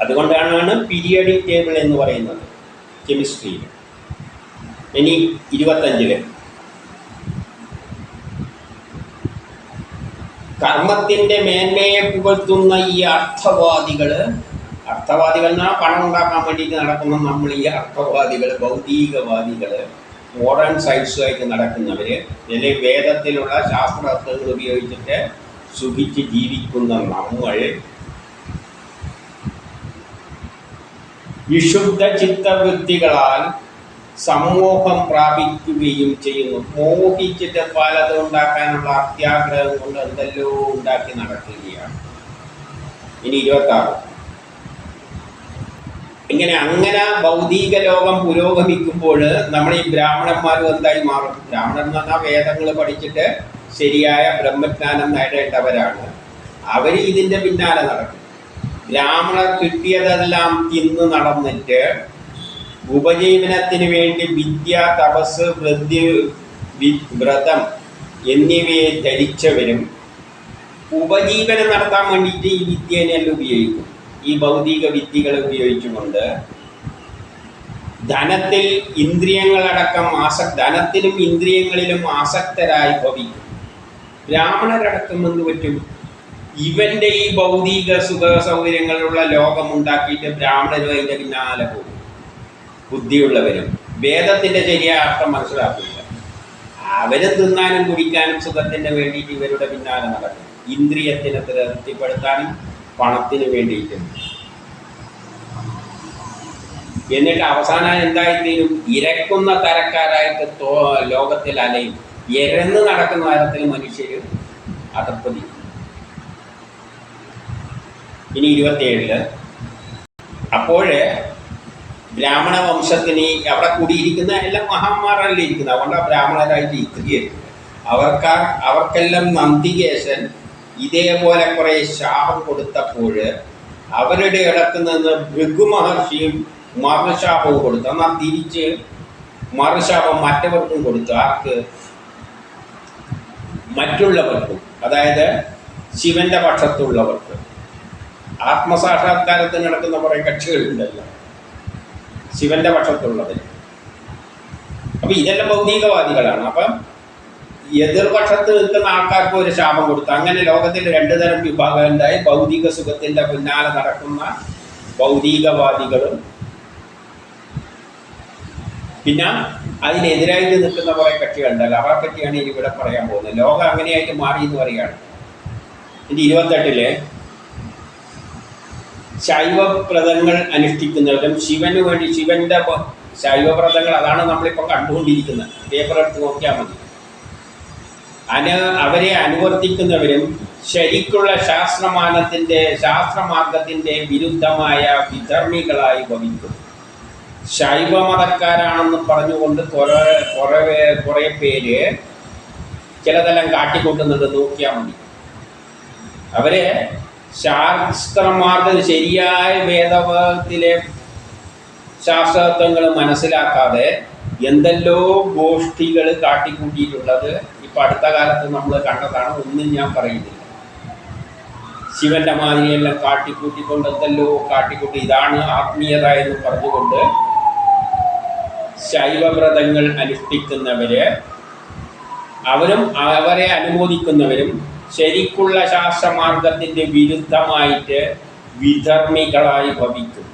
അതുകൊണ്ടാണ് പീരിയോഡിക് ടേബിൾ എന്ന് പറയുന്നത് കെമിസ്ട്രിയിൽ. ഇനി 25 കർമ്മത്തിൻ്റെ മേന്മയെ പുകഴ്ത്തുന്ന ഈ അർത്ഥവാദികൾ എന്നാൽ പണം ഉണ്ടാക്കാൻ വേണ്ടിയിട്ട് നടക്കുന്ന നമ്മൾ ഈ അർത്ഥവാദികൾ, ഭൗതികവാദികൾ, മോഡേൺ സയൻസുമായിട്ട് നടക്കുന്നവർ, അല്ലെങ്കിൽ വേദത്തിലുള്ള ശാസ്ത്രാർത്ഥങ്ങൾ ഉപയോഗിച്ചിട്ട് സുഖിച്ച് ജീവിക്കുന്ന നമ്മൾ വിശുദ്ധ ചിത്തവൃത്തികളാൽ സമ്മോഹം പ്രാപിക്കുകയും ചെയ്യുന്നു. മോഹിച്ചിട്ട് പലതും ഉണ്ടാക്കാനുള്ള അത്യാഗ്രഹം കൊണ്ട് എന്തെല്ലോ ഉണ്ടാക്കി നടക്കുകയാണ്. ഇനി 26 അങ്ങനെ ഭൗതിക ലോകം പുരോഗമിക്കുമ്പോൾ നമ്മൾ ഈ ബ്രാഹ്മണന്മാരും എന്തായി മാറും? ബ്രാഹ്മണൻ എന്ന് പറഞ്ഞാൽ വേദങ്ങൾ പഠിച്ചിട്ട് ശരിയായ ബ്രഹ്മജ്ഞാനം നേടേണ്ടവരാണ്. അവർ ഇതിൻ്റെ പിന്നാലെ നടക്കും. ബ്രാഹ്മണർ കിട്ടിയതെല്ലാം തിന്ന് നടന്നിട്ട് ഉപജീവനത്തിന് വേണ്ടി വിദ്യ, തപസ്, വ്രതം എന്നിവയെ ധരിച്ചവരും ഉപജീവനം നടത്താൻ വേണ്ടിയിട്ട് ഈ വിദ്യനെല്ലാം ഉപയോഗിക്കും. ഈ ഭൗതിക വിദ്യകൾ ഉപയോഗിച്ചുകൊണ്ട് ധനത്തിൽ ഇന്ദ്രിയങ്ങളടക്കം ധനത്തിലും ഇന്ദ്രിയങ്ങളിലും ആസക്തരായി ഭവിക്കും. ബ്രാഹ്മണരടക്കം എന്ത് പറ്റും? ഇവൻ്റെ ഈ ഭൗതിക സുഖ സൗകര്യങ്ങളുള്ള ലോകം ഉണ്ടാക്കിയിട്ട് ബ്രാഹ്മണരും അതിൻ്റെ പിന്നാലെ പോകും. ബുദ്ധിയുള്ളവരും വേദത്തിൻ്റെ ശരിയായ അർത്ഥം മനസ്സിലാക്കില്ല. അവരും തിന്നാനും കുടിക്കാനും സുഖത്തിന് വേണ്ടിയിട്ട് ഇവരുടെ പിന്നാലെ നടക്കും. ഇന്ദ്രിയത്തിനെ തൃപ്തിപ്പെടുത്താനും പണത്തിന് വേണ്ടിയിട്ടും. എന്നിട്ട് അവസാനം എന്തായിത്തീരും? ഇരക്കുന്ന തരക്കാരായിട്ട് ലോകത്തിൽ അലയും. ഇരന്ന് നടക്കുന്ന തരത്തിൽ മനുഷ്യർ അധപ്പതിക്കും. ഇനി 27 അപ്പോഴേ ബ്രാഹ്മണ വംശത്തിന് അവിടെ കൂടിയിരിക്കുന്ന എല്ലാം മഹാന്മാരല്ലേ ഇരിക്കുന്നത്, അതുകൊണ്ട് ബ്രാഹ്മണരായിട്ട് ഇരിക്കുകയായിരുന്നു. അവർക്കെല്ലാം നന്ദികേശൻ ഇതേപോലെ കുറേ ശാപം കൊടുത്തപ്പോൾ അവരുടെ ഇടക്ക് നിന്ന് ഭൃഗു മഹർഷിയും മറുശാപവും കൊടുത്തു. എന്നാൽ തിരിച്ച് മറുശാപം മറ്റവർക്കും കൊടുത്തു. ആർക്ക്? മറ്റുള്ളവർക്കും, അതായത് ശിവന്റെ പക്ഷത്തുള്ളവർക്ക്. ആത്മസാക്ഷാത്കാരത്തിന് നടക്കുന്ന കുറേ കക്ഷികളുണ്ടല്ലോ ശിവന്റെ പക്ഷത്തുള്ളതിൽ. അപ്പം ഇതെല്ലാം ഭൗതികവാദികളാണ്. അപ്പം എതിർപക്ഷത്ത് നിൽക്കുന്ന ആൾക്കാർക്ക് ഒരു ശാപം കൊടുത്തു. അങ്ങനെ ലോകത്തിൽ 2 തരം വിഭാഗം ഉണ്ടായി. ഭൗതിക സുഖത്തിൻ്റെ പിന്നാലെ നടക്കുന്ന ഭൗതികവാദികളും പിന്നെ അതിനെതിരായിട്ട് നിൽക്കുന്ന കുറേ കക്ഷികളുണ്ടല്ലോ, അവരെ പറ്റിയാണ് ഇവിടെ പറയാൻ പോകുന്നത്. ലോകം അങ്ങനെയായിട്ട് മാറി എന്ന് പറയുകയാണ്. ഇനി 28 ശൈവവ്രതങ്ങൾ അനുഷ്ഠിക്കുന്നവരും ശിവന് വേണ്ടി ശിവന്റെ ശൈവവ്രതങ്ങൾ, അതാണ് നമ്മളിപ്പോൾ കണ്ടുകൊണ്ടിരിക്കുന്നത്. പേപ്പർ എടുത്ത് നോക്കിയാൽ മതി. അവരെ അനുവർത്തിക്കുന്നവരും ശരിക്കുള്ള ശാസ്ത്രമാർഗത്തിൻ്റെ വിരുദ്ധമായ വിധർമ്മികളായി ഭവിക്കും. ശൈവമതക്കാരാണെന്ന് പറഞ്ഞുകൊണ്ട് കുറേ പേര് ചിലതെല്ലാം കാട്ടിക്കൂട്ടുന്നുണ്ട്, നോക്കിയാൽ മതി. അവരെ ശാസ്ത്രമാർഗം ശരിയായ വേദത്തിലെ ശാസ്ത്രത്വങ്ങൾ മനസ്സിലാക്കാതെ എന്തെല്ലോ ഗോഷ്ഠികൾ കാട്ടിക്കൂട്ടിയിട്ടുള്ളത് ഇപ്പം അടുത്ത കാലത്ത് നമ്മൾ കണ്ടതാണ്. ഒന്നും ഞാൻ പറയുന്നില്ല. ശിവന്റെ മാതിരിയെല്ലാം കാട്ടിക്കൂട്ടിക്കൊണ്ട് എന്തെല്ലോ കാട്ടിക്കൂട്ടി ഇതാണ് ആത്മീയത എന്ന് പറഞ്ഞുകൊണ്ട് ശൈവവ്രതങ്ങൾ അനുഷ്ഠിക്കുന്നവര് അവരും അവരെ അനുമോദിക്കുന്നവരും ശരിക്കുള്ള ശാസ്ത്രമാർഗത്തിൻ്റെ വിരുദ്ധമായിട്ട് വിധർമ്മികളായി ഭവിക്കും.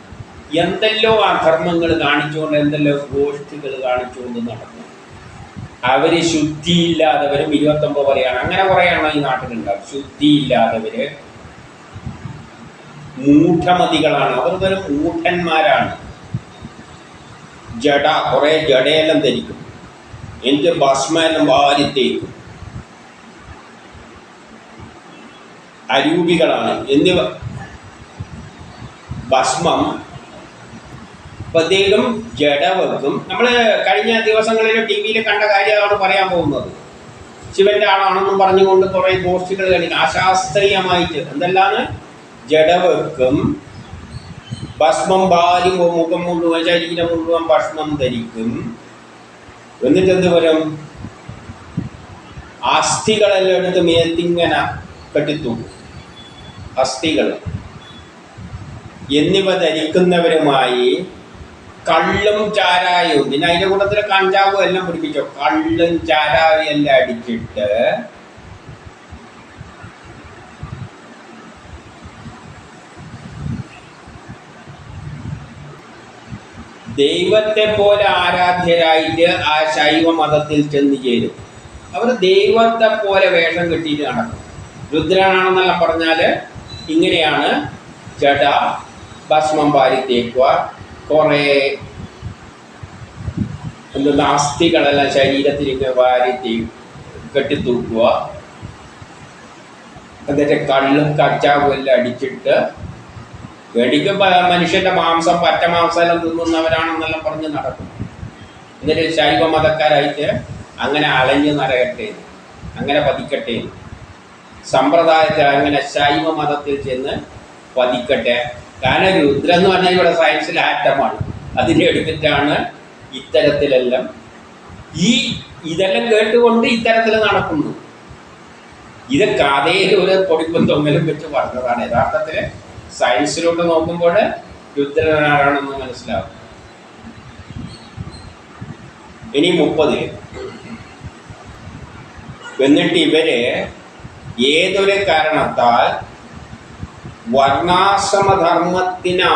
എന്തെല്ലോ അധർമ്മങ്ങൾ കാണിച്ചുകൊണ്ട് എന്തെല്ലോ ഗോഷ്ഠികൾ കാണിച്ചുകൊണ്ട് നടക്കും. അവർ ശുദ്ധിയില്ലാത്തവരും 29 പറയാണ്. അങ്ങനെ കുറേയാണ് ഈ നാട്ടിലുണ്ടാവും. ശുദ്ധിയില്ലാത്തവര് മൂഢമതികളാണ്. അവർ വെറും മൂഢന്മാരാണ്. ജഡ കുറേ ജഡയെല്ലാം ധരിക്കും. എനിക്ക് ഭസ്മെല്ലാം വാരിത്തേക്കും. അരൂപികളാണ് എന്നിവ ഭസ്മം പ്രത്യേകം ജഡ വെക്കും. നമ്മൾ കഴിഞ്ഞ ദിവസങ്ങളിൽ ടി വിയിൽ കണ്ട കാര്യമാണ് പറയാൻ പോകുന്നത്. ശിവന്റെ ആളാണെന്നും പറഞ്ഞുകൊണ്ട് കുറേ ഗോഷ്ഠികൾ കാണിക്കും. അശാസ്ത്രീയമായിട്ട് എന്തെല്ലാണ് ജഡ വെക്കും, ഭസ്മം വാരി മുഖം മുഴുവൻ ശരീരം മുഴുവൻ ഭസ്മം ധരിക്കും. എന്നിട്ട് എന്ത് വരും? അസ്ഥികളെല്ലാം എടുത്ത് മേത്തിങ്ങനെ കെട്ടിത്തൂക്കും. അസ്ഥികൾ എന്നിവ ധരിക്കുന്നവരുമായി കള്ളും ചാരായവും, പിന്നെ അതിൻ്റെ കൂട്ടത്തിൽ കഞ്ചാവും എല്ലാം പിടിപ്പിച്ചോ. കള്ളും ചാരായും എല്ലാം അടിച്ചിട്ട് ദൈവത്തെ പോലെ ആരാധ്യരായിട്ട് ആ ശൈവ മതത്തിൽ ചെന്ന് ചേരും. അവർ ദൈവത്തെ പോലെ വേഷം കെട്ടിയിട്ട് നടക്കും. രുദ്രനാണെന്നെല്ലാം പറഞ്ഞാൽ ഇങ്ങനെയാണ് ജഡ ഭസ്മം വാരി തേക്കുക, കുറേ എന്തെന്ന് അസ്ഥികളെല്ലാം ശരീരത്തിലേക്ക് വാരി കെട്ടിത്തൂക്കുക, എന്നിട്ട് കള്ളും കച്ചാവും എല്ലാം അടിച്ചിട്ട് വെടിക്ക് മനുഷ്യൻ്റെ മാംസം പറ്റ മാംസം എല്ലാം തിന്നുന്നവരാണെന്നെല്ലാം പറഞ്ഞ് നടക്കും. എന്നിട്ട് ശൈവ മതക്കാരായിട്ട് അങ്ങനെ അലഞ്ഞു നടക്കട്ടെ, അങ്ങനെ പതിക്കട്ടെ, സമ്പ്രദായത്തിൽ അങ്ങനെ ശൈവ മതത്തിൽ ചെന്ന് പതിക്കട്ടെ. കാരണം രുദ്രൻ എന്ന് പറഞ്ഞാൽ ഇവിടെ സയൻസിൽ ആറ്റമാണ്. അതിനെ എടുത്തിട്ടാണ് ഇത്തരത്തിലെല്ലാം ഇതെല്ലാം കേട്ടുകൊണ്ട് ഇത്തരത്തിൽ നടക്കുന്നു. ഇത് കഥയിൽ ഒരു പൊടിപ്പും തൊങ്ങലും വെച്ച് പറഞ്ഞതാണ്. യഥാർത്ഥത്തിൽ സയൻസിലോട്ട് നോക്കുമ്പോൾ രുദ്രനാരാണെന്ന് മനസ്സിലാവും. ഇനി 30 എന്നിട്ട് ഇവര് ഏതൊരു കാരണത്താൽ വർണ്ണാശ്രമധർമ്മത്തിന്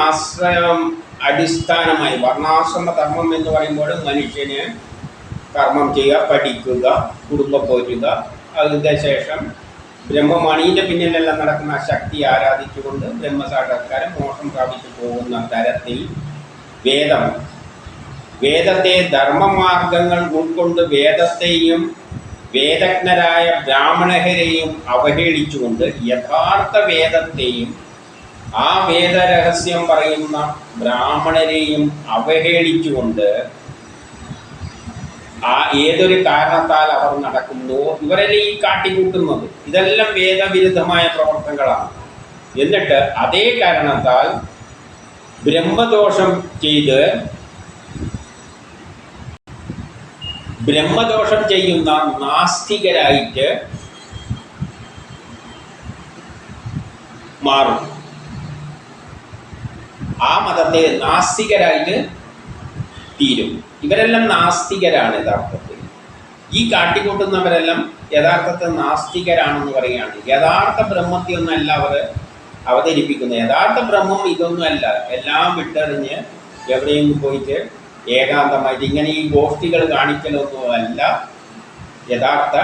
അടിസ്ഥാനമായി, വർണ്ണാശ്രമധർമ്മം എന്ന് പറയുമ്പോൾ മനുഷ്യന് കർമ്മം ചെയ്യുക, പഠിക്കുക, കുടുംബം പോറ്റുക, അതിൻ്റെ ശേഷം ബ്രഹ്മമാണ്. ഇതിൻ്റെ പിന്നിലെല്ലാം നടക്കുന്ന ശക്തി ആരാധിച്ചുകൊണ്ട് ബ്രഹ്മസാക്ഷാത്കാരം മോക്ഷം പ്രാപിച്ചു പോകുന്ന തരത്തിൽ വേദത്തെ ധർമ്മമാർഗങ്ങൾ ഉൾക്കൊണ്ട് വേദത്തെയും വേദജ്ഞരായ ബ്രാഹ്മണരെയും അവഹേളിച്ചുകൊണ്ട് യഥാർത്ഥ വേദത്തെയും ആ വേദരഹസ്യം പറയുന്ന ബ്രാഹ്മണരെയും അവഹേളിച്ചുകൊണ്ട് ഏതൊരു കാരണത്താൽ അവർ നടക്കുന്നു. ഇവരെല്ലാം ഈ കാട്ടിക്കൂട്ടുന്നത് ഇതെല്ലാം വേദവിരുദ്ധമായ പ്രവർത്തനങ്ങളാണ്. എന്നിട്ട് അതേ കാരണത്താൽ ബ്രഹ്മദോഷം ചെയ്യുന്ന നാസ്തികരായിട്ട് മാറും. ആ മതത്തെ നാസ്തികരായിട്ട് തീരും. ഇവരെല്ലാം നാസ്തികരാണ് യഥാർത്ഥത്തിൽ. ഈ കാട്ടിക്കൂട്ടുന്നവരെല്ലാം യഥാർത്ഥത്തിൽ നാസ്തികരാണെന്ന് പറയുകയാണ്. യഥാർത്ഥ ബ്രഹ്മത്തെ ഒന്നല്ല അവർ അവതരിപ്പിക്കുന്നത്. യഥാർത്ഥ ബ്രഹ്മം ഇതൊന്നുമല്ല. എല്ലാം വിട്ടെറിഞ്ഞ് എവിടെയെങ്കിലും പോയിട്ട് ഏകാന്തമായിട്ട് ഇങ്ങനെ ഈ ഗോഷ്ഠികൾ കാണിക്കലൊന്നുമല്ല യഥാർത്ഥ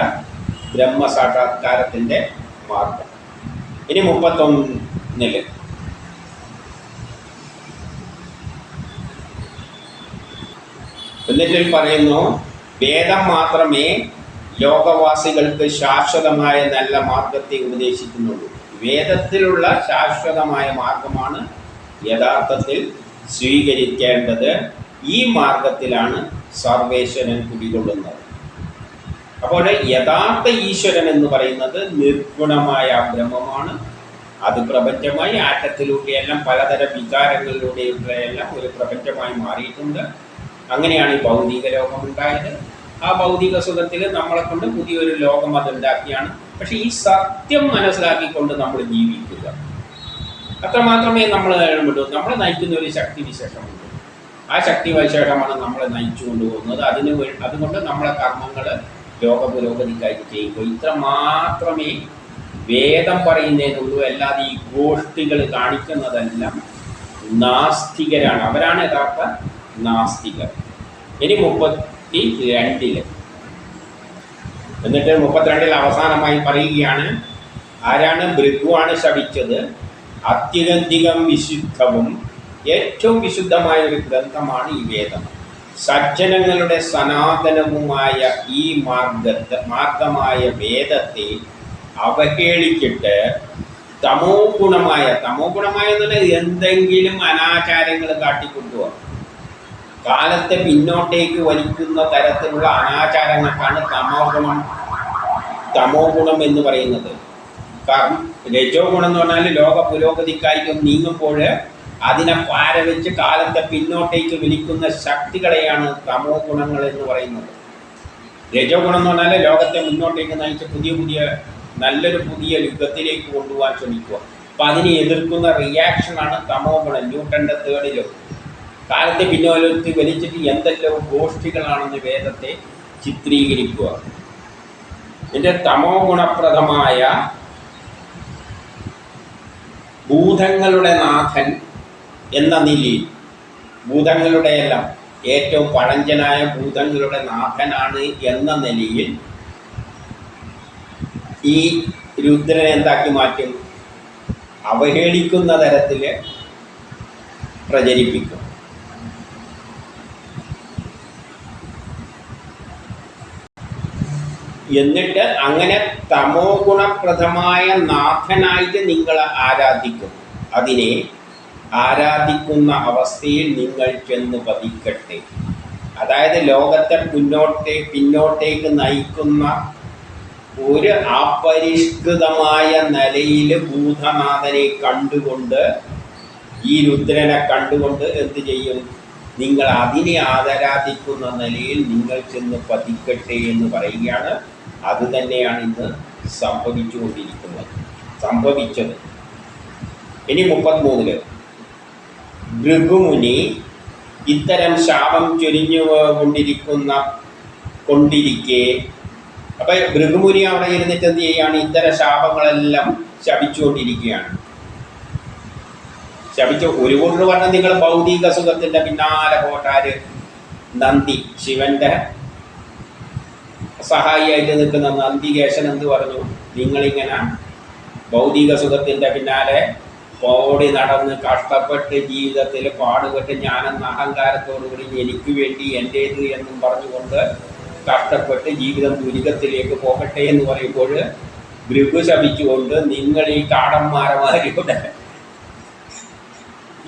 ബ്രഹ്മസാക്ഷാത്കാരത്തിൻ്റെ മാർഗം. ഇനി 31 എന്നിട്ട് പറയുന്നു, വേദം മാത്രമേ ലോകവാസികൾക്ക് ശാശ്വതമായ നല്ല മാർഗത്തെ ഉപദേശിക്കുന്നുള്ളൂ. വേദത്തിലുള്ള ശാശ്വതമായ മാർഗമാണ് യഥാർത്ഥത്തിൽ സ്വീകരിക്കേണ്ടത്. ഈ മാർഗത്തിലാണ് സർവേശ്വരൻ കുടികൊള്ളുന്നത്. അപ്പോൾ യഥാർത്ഥ ഈശ്വരൻ എന്ന് പറയുന്നത് നിർഗുണമായ ബ്രഹ്മമാണ്. അത് പ്രപഞ്ചമായി ആറ്റത്തിലൂടെയെല്ലാം പലതരം വികാരങ്ങളിലൂടെയുള്ള ഒരു പ്രപഞ്ചമായി മാറിയിട്ടുണ്ട്. അങ്ങനെയാണ് ഈ ഭൗതിക ലോകം ഉണ്ടായത്. ആ ഭൗതിക സുഖത്തിൽ നമ്മളെ കൊണ്ട് പുതിയൊരു ലോകം അതുണ്ടാക്കിയാണ്. പക്ഷെ ഈ സത്യം മനസ്സിലാക്കിക്കൊണ്ട് നമ്മൾ ജീവിക്കുക, അത്രമാത്രമേ നമ്മൾ വിടൂ. നമ്മളെ നയിക്കുന്ന ഒരു ശക്തി വിശേഷമുണ്ട്. ആ ശക്തി വിശേഷമാണ് നമ്മളെ നയിച്ചു കൊണ്ടുപോകുന്നത്. അതുകൊണ്ട് നമ്മളെ കർമ്മങ്ങൾ ലോക പുരോഗതിക്കായിട്ട് ചെയ്യുക. ഇത്ര മാത്രമേ വേദം പറയുന്നതിനുള്ളൂ. അല്ലാതെ ഈ ഗോഷ്ഠികൾ കാണിക്കുന്നതെല്ലാം നാസ്തികരാണ്. അവരാണ് യഥാർത്ഥ നാസ്തികർ. ഇനി 32 എന്നിട്ട് 32 അവസാനമായി പറയുകയാണ്, ആരാണ്? ഭൃഗുവാണ് ശപിച്ചത്. അത്യധികം വിശുദ്ധവും ഏറ്റവും വിശുദ്ധമായ ഒരു ഗ്രന്ഥമാണ് ഈ വേദം. സജ്ജനങ്ങളുടെ സനാതനവുമായ ഈ മാർഗമായ വേദത്തെ അവഹേളിച്ചിട്ട് തമോ ഗുണമായ എന്നുള്ള എന്തെങ്കിലും അനാചാരങ്ങൾ കാട്ടിക്കൊണ്ടുപോകും. കാലത്തെ പിന്നോട്ടേക്ക് വലിക്കുന്ന തരത്തിലുള്ള അനാചാരങ്ങൾക്കാണ് തമോ ഗുണം എന്ന് പറയുന്നത്. കാരണം രജോ ഗുണം എന്ന് പറഞ്ഞാൽ ലോക പുരോഗതിക്കായിരിക്കും നീങ്ങുമ്പോൾ അതിനെ പാരവെച്ച് കാലത്തെ പിന്നോട്ടേക്ക് വലിക്കുന്ന ശക്തികളെയാണ് തമോ ഗുണങ്ങൾ എന്ന് പറയുന്നത്. രജോ ഗുണം എന്ന് പറഞ്ഞാൽ ലോകത്തെ മുന്നോട്ടേക്ക് നയിച്ച് നല്ലൊരു പുതിയ യുഗത്തിലേക്ക് കൊണ്ടുപോകാൻ ശ്രമിക്കുക. അപ്പം അതിനെ എതിർക്കുന്ന റിയാക്ഷനാണ് തമോ ഗുണം. ന്യൂട്ടൻ്റെ തേർഡിലും കാലത്തെ പിന്നോട്ട് വലിച്ചിട്ട് എന്തെല്ലാം ഗോഷ്ഠികളാണെന്ന് വേദത്തെ ചിത്രീകരിക്കുക. ഇതിൻ്റെ തമോ ഗുണപ്രദമായ ഭൂതങ്ങളുടെ നാഥൻ എന്ന നിലയിൽ, ഭൂതങ്ങളുടെ എല്ലാം ഏറ്റവും പഴഞ്ചനായ ഭൂതങ്ങളുടെ നാഥനാണ് എന്ന നിലയിൽ ഈ രുദ്രനെ എന്താക്കി മാറ്റും? അവഹേളിക്കുന്ന തരത്തിൽ പ്രചരിപ്പിക്കും. എന്നിട്ട് അങ്ങനെ തമോ ഗുണപ്രദമായ നാഥനായിട്ട് നിങ്ങൾ ആരാധിക്കും. അതിനെ ആരാധിക്കുന്ന അവസ്ഥയിൽ നിങ്ങൾ ചെന്ന് പതിക്കട്ടെ. അതായത് ലോകത്തെ പിന്നോട്ടേക്ക് നയിക്കുന്ന ഒരു അപരിഷ്കൃതമായ നിലയിൽ ഭൂതനാഥനെ കണ്ടുകൊണ്ട്, ഈ രുദ്രനെ കണ്ടുകൊണ്ട് എന്ത് ചെയ്യും? നിങ്ങൾ അതിനെ ആരാധിക്കുന്ന നിലയിൽ നിങ്ങൾ ചെന്ന് പതിക്കട്ടെ എന്ന് പറയുകയാണ്. അതുതന്നെയാണ് ഇന്ന് സംഭവിച്ചത്. ഇനി 33 ഭൃഗുമുനി ഇത്തരം ശാപം ചൊരിഞ്ഞു കൊണ്ടിരിക്കെ, അപ്പം ഭൃഗുമുനി അവിടെ ഇരുന്നിട്ട് എന്ത് ചെയ്യുകയാണ്? ഇത്തരം ശാപങ്ങളെല്ലാം ശപിച്ചുകൊണ്ടിരിക്കുകയാണ്. ഒരു കൂട്ടർ പറഞ്ഞ നിങ്ങൾ ഭൗതിക സുഖത്തിൻ്റെ പിന്നാലെ പോട്ടാര് നന്ദി, ശിവന്റെ സഹായിയായിട്ട് നിൽക്കുന്ന നന്ദികേശൻ എന്ത് പറഞ്ഞു? നിങ്ങളിങ്ങനെ ഭൗതിക സുഖത്തിൻ്റെ പിന്നാലെ ഓടി നടന്ന് കഷ്ടപ്പെട്ട് ജീവിതത്തിൽ പാടുപെട്ട് ഞാനെന്ന അഹങ്കാരത്തോടുകൂടി എനിക്ക് വേണ്ടി എൻ്റേത് എന്നും പറഞ്ഞുകൊണ്ട് കഷ്ടപ്പെട്ട് ജീവിതം ദുരിതത്തിലേക്ക് പോകട്ടെ എന്ന് പറയുമ്പോൾ ഭൃഗു ശപിച്ചുകൊണ്ട് നിങ്ങൾ ഈ കാടന്മാരമാരുടെ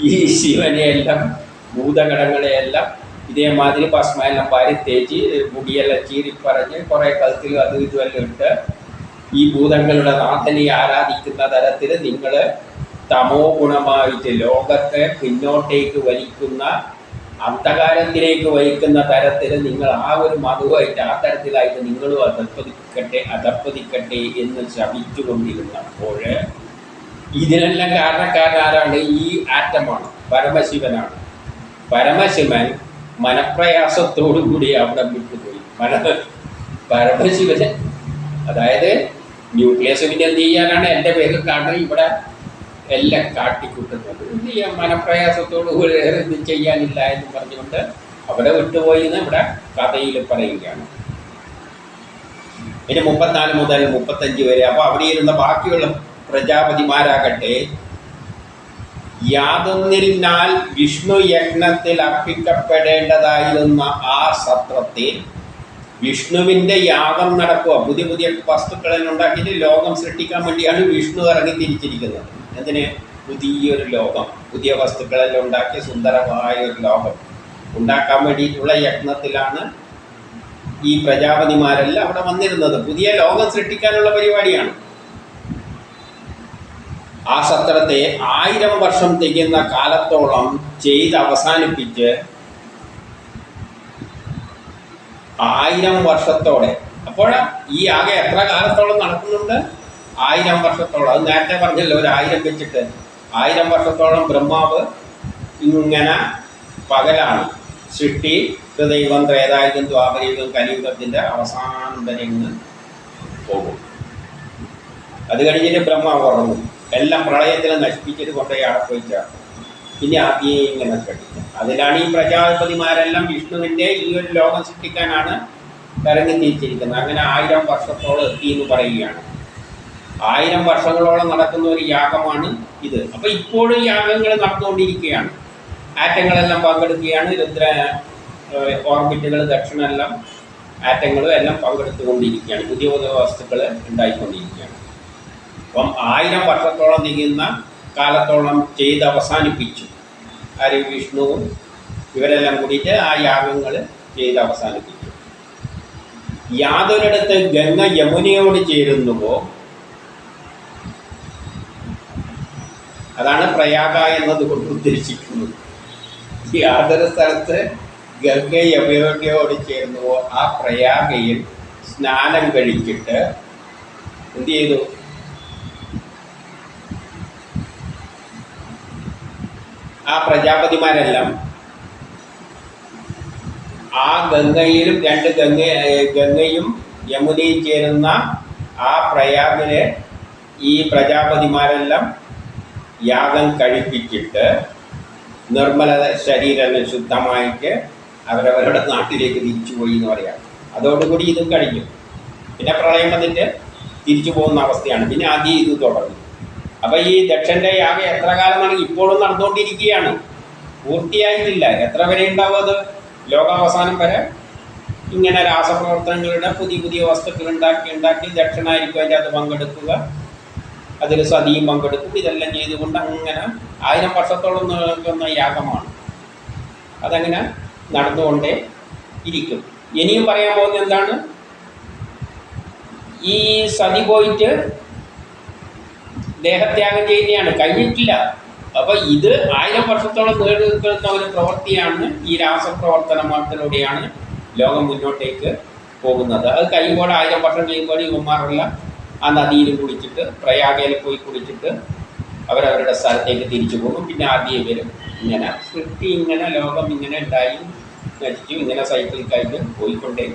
ഈ ശിവനെയെല്ലാം ഭൂതഘടങ്ങളെയെല്ലാം ഇതേമാതിരി ഭസ്മെല്ലാം വാരി തേച്ച് മുടിയെല്ലാം ചീരിപ്പറഞ്ഞ് കുറേ കഴുത്തിൽ അത് ഇതുമെല്ലാം ഇട്ട് ഈ ഭൂതങ്ങളുടെ നാഥനെ ആരാധിക്കുന്ന തരത്തിൽ നിങ്ങൾ തമോ ഗുണമായിട്ട് ലോകത്തെ പിന്നോട്ടേക്ക് വലിക്കുന്ന, അന്ധകാരത്തിലേക്ക് വലിക്കുന്ന തരത്തിൽ നിങ്ങൾ ആ ഒരു മധുവായിട്ട് ആ തരത്തിലായിട്ട് നിങ്ങളും അധപ്പതിക്കട്ടെ എന്ന് ശപിച്ചുകൊണ്ടിരുന്നപ്പോൾ ഇതിനെല്ലാം കാരണക്കാരാരാണ്? ഈ ആറ്റമാണ്, പരമശിവനാണ്. പരമശിവൻ മനപ്രയാസത്തോടുകൂടി അവിടെ വിട്ടുപോയി. പരമശിവന്, അതായത് ന്യൂക്ലിയസ് പിന്നെ എന്ത് ചെയ്യാനാണ്? എൻ്റെ പേരിൽ കാണുന്നത് ഇവിടെ എല്ലാം കാട്ടിക്കൂട്ടുന്നത്. എന്ത് ചെയ്യാം? മനപ്രയാസത്തോടുകൂടി ഇത് ചെയ്യാനില്ല എന്ന് പറഞ്ഞുകൊണ്ട് അവിടെ വിട്ടുപോയി എന്ന് ഇവിടെ കഥയിൽ പറയുകയാണ്. പിന്നെ 34 മുതൽ 35 വരെ. അപ്പോൾ അവിടെ ഇരുന്ന ബാക്കിയുള്ള പ്രജാപതിമാരാകട്ടെ യാതൊന്നിനാൽ വിഷ്ണു യജ്ഞത്തിൽ അർപ്പിക്കപ്പെടേണ്ടതായിരുന്ന ആ സത്രത്തിൽ വിഷ്ണുവിൻ്റെ യാഗം നടക്കുക. പുതിയ വസ്തുക്കളെല്ലാം ഉണ്ടാക്കിയിട്ട് ലോകം സൃഷ്ടിക്കാൻ വേണ്ടിയാണ് വിഷ്ണു ഇറങ്ങി തിരിച്ചിരിക്കുന്നത്. എന്തിന്? പുതിയൊരു ലോകം, പുതിയ വസ്തുക്കളെല്ലാം ഉണ്ടാക്കി സുന്ദരമായ ഒരു ലോകം ഉണ്ടാക്കാൻ വേണ്ടിയിട്ടുള്ള യജ്ഞത്തിലാണ് ഈ പ്രജാപതിമാരെല്ലാം അവിടെ വന്നിരുന്നത്. പുതിയ ലോകം സൃഷ്ടിക്കാനുള്ള പരിപാടിയാണ്. ആ സത്രത്തെ 1000 വർഷം തികയുന്ന കാലത്തോളം ചെയ്ത് അവസാനിപ്പിച്ച് 1000 വർഷത്തോടെ, അപ്പോൾ ഈ ആകെ എത്ര കാലത്തോളം നടക്കുന്നുണ്ട്? 1000 വർഷത്തോളം. അത് നേരത്തെ പറഞ്ഞല്ലോ, ഒരു 1000 വെച്ചിട്ട് 1000 വർഷത്തോളം ബ്രഹ്മാവ് ഇങ്ങനെ പകലാണ് സൃഷ്ടി, ഹൃദയുഗം, ത്രേതായുഗം, ദ്വാപരയുഗം, കലിയുഗത്തിൻ്റെ അവസാനം വരെ ഇങ്ങ് പോകും. അത് കഴിഞ്ഞിട്ട് ബ്രഹ്മാവ് ഉറങ്ങും. എല്ലാം പ്രളയത്തിൽ നശിപ്പിച്ചിട്ട് കൊണ്ടുപോയി അവിടെ പോയി ചേർക്കും. പിന്നെ ആദ്യമേ ഇങ്ങനെ ശ്രദ്ധിക്കും. അതിലാണ് ഈ പ്രജാപതിമാരെല്ലാം വിഷ്ണുവിൻ്റെ ഈ ഒരു ലോകം സൃഷ്ടിക്കാനാണ് ഇറങ്ങി തിരിച്ചിരിക്കുന്നത്. അങ്ങനെ 1000 വർഷത്തോളം എത്തി എന്ന് പറയുകയാണ്. 1000 വർഷങ്ങളോളം നടക്കുന്ന ഒരു യാഗമാണ് ഇത്. അപ്പോൾ ഇപ്പോഴും യാഗങ്ങൾ നടന്നുകൊണ്ടിരിക്കുകയാണ്. ആറ്റങ്ങളെല്ലാം പങ്കെടുക്കുകയാണ്. രുദ്ര ഓർബിറ്റുകൾ, ദക്ഷിണെല്ലാം ആറ്റങ്ങളും എല്ലാം പങ്കെടുത്തുകൊണ്ടിരിക്കുകയാണ്. പുതിയ പുതിയ വസ്തുക്കൾ ഉണ്ടായിക്കൊണ്ടിരിക്കുകയാണ്. അപ്പം 1000 വർഷത്തോളം നീങ്ങുന്ന കാലത്തോളം ചെയ്ത് അവസാനിപ്പിച്ചു. ആര്? വിഷ്ണുവും ഇവരെല്ലാം കൂടിയിട്ട് ആ യാഗങ്ങൾ ചെയ്ത് അവസാനിപ്പിച്ചു. യാതൊരിടത്ത് ഗംഗ യമുനയോട് ചേരുന്നുവോ, അതാണ് പ്രയാഗ എന്നതുകൊണ്ട് ഉദ്ദേശിക്കുന്നത്. യാതൊരു സ്ഥലത്ത് ഗംഗ യമുനയോട് ചേരുന്നുവോ ആ പ്രയാഗയിൽ സ്നാനം കഴിച്ചിട്ട് എന്ത് ചെയ്തു? ആ പ്രജാപതിമാരെല്ലാം ആ ഗംഗയിലും, രണ്ട് ഗംഗയും യമുനയും ചേരുന്ന ആ പ്രയാഗിലെ ഈ പ്രജാപതിമാരെല്ലാം യാഗം കഴിപ്പിച്ചിട്ട് നിർമ്മല ശരീരം ശുദ്ധമായിട്ട് അവരവരുടെ നാട്ടിലേക്ക് തിരിച്ചുപോയി എന്ന് പറയാം. അതോടുകൂടി ഇതും കഴിഞ്ഞു. പിന്നെ പ്രളയം വന്നിട്ട് തിരിച്ചു പോകുന്ന അവസ്ഥയാണ്. പിന്നെ ആദ്യം ഇത് തുടങ്ങി. അപ്പോൾ ഈ ദക്ഷൻ്റെ യാഗം എത്ര കാലമാണ്? ഇപ്പോഴും നടന്നുകൊണ്ടിരിക്കുകയാണ്, പൂർത്തിയായിട്ടില്ല. എത്ര വരെ ഉണ്ടാവും അത്? ലോകാവസാനം വരെ ഇങ്ങനെ രാസപ്രവർത്തനങ്ങളുടെ പുതിയ പുതിയ വസ്തുക്കൾ ഉണ്ടാക്കി ദക്ഷനായിരിക്കും അതിൻ്റെ അത് പങ്കെടുക്കുക, അതിൽ സതിയും പങ്കെടുക്കും. ഇതെല്ലാം ചെയ്തുകൊണ്ട് അങ്ങനെ 1000 വർഷത്തോളം നിൽക്കുന്ന യാഗമാണ്. അതങ്ങനെ നടന്നുകൊണ്ടേ ഇരിക്കും. ഇനിയും പറയാൻ പോകുന്നത് എന്താണ്? ഈ സതി പോയിട്ട് ദേഹത്യാഗം ചെയ്യുന്നതാണ്, കഴിഞ്ഞിട്ടില്ല. അപ്പോൾ ഇത് 1000 വർഷത്തോളം നീണ്ടു നിൽക്കുന്ന ഒരു പ്രവൃത്തിയാണ്. ഈ രാസപ്രവർത്തനത്തിലൂടെയാണ് ലോകം മുന്നോട്ടേക്ക് പോകുന്നത്. അത് കഴിയുമ്പോൾ 1000 വർഷം കഴിയുമ്പോൾ യുവന്മാരെല്ലാം ആ നദിയിൽ കുളിച്ചിട്ട്, പ്രയാഗയിൽ പോയി കുളിച്ചിട്ട് അവരവരുടെ സ്ഥലത്തേക്ക് തിരിച്ചു പോകും. പിന്നെ ആദ്യം വരും. ഇങ്ങനെ സൃഷ്ടി, ഇങ്ങനെ ലോകം ഇങ്ങനെ ഉണ്ടായി നശിച്ചു, ഇങ്ങനെ സൈക്കിൾക്കായിട്ട് പോയിക്കൊണ്ടേ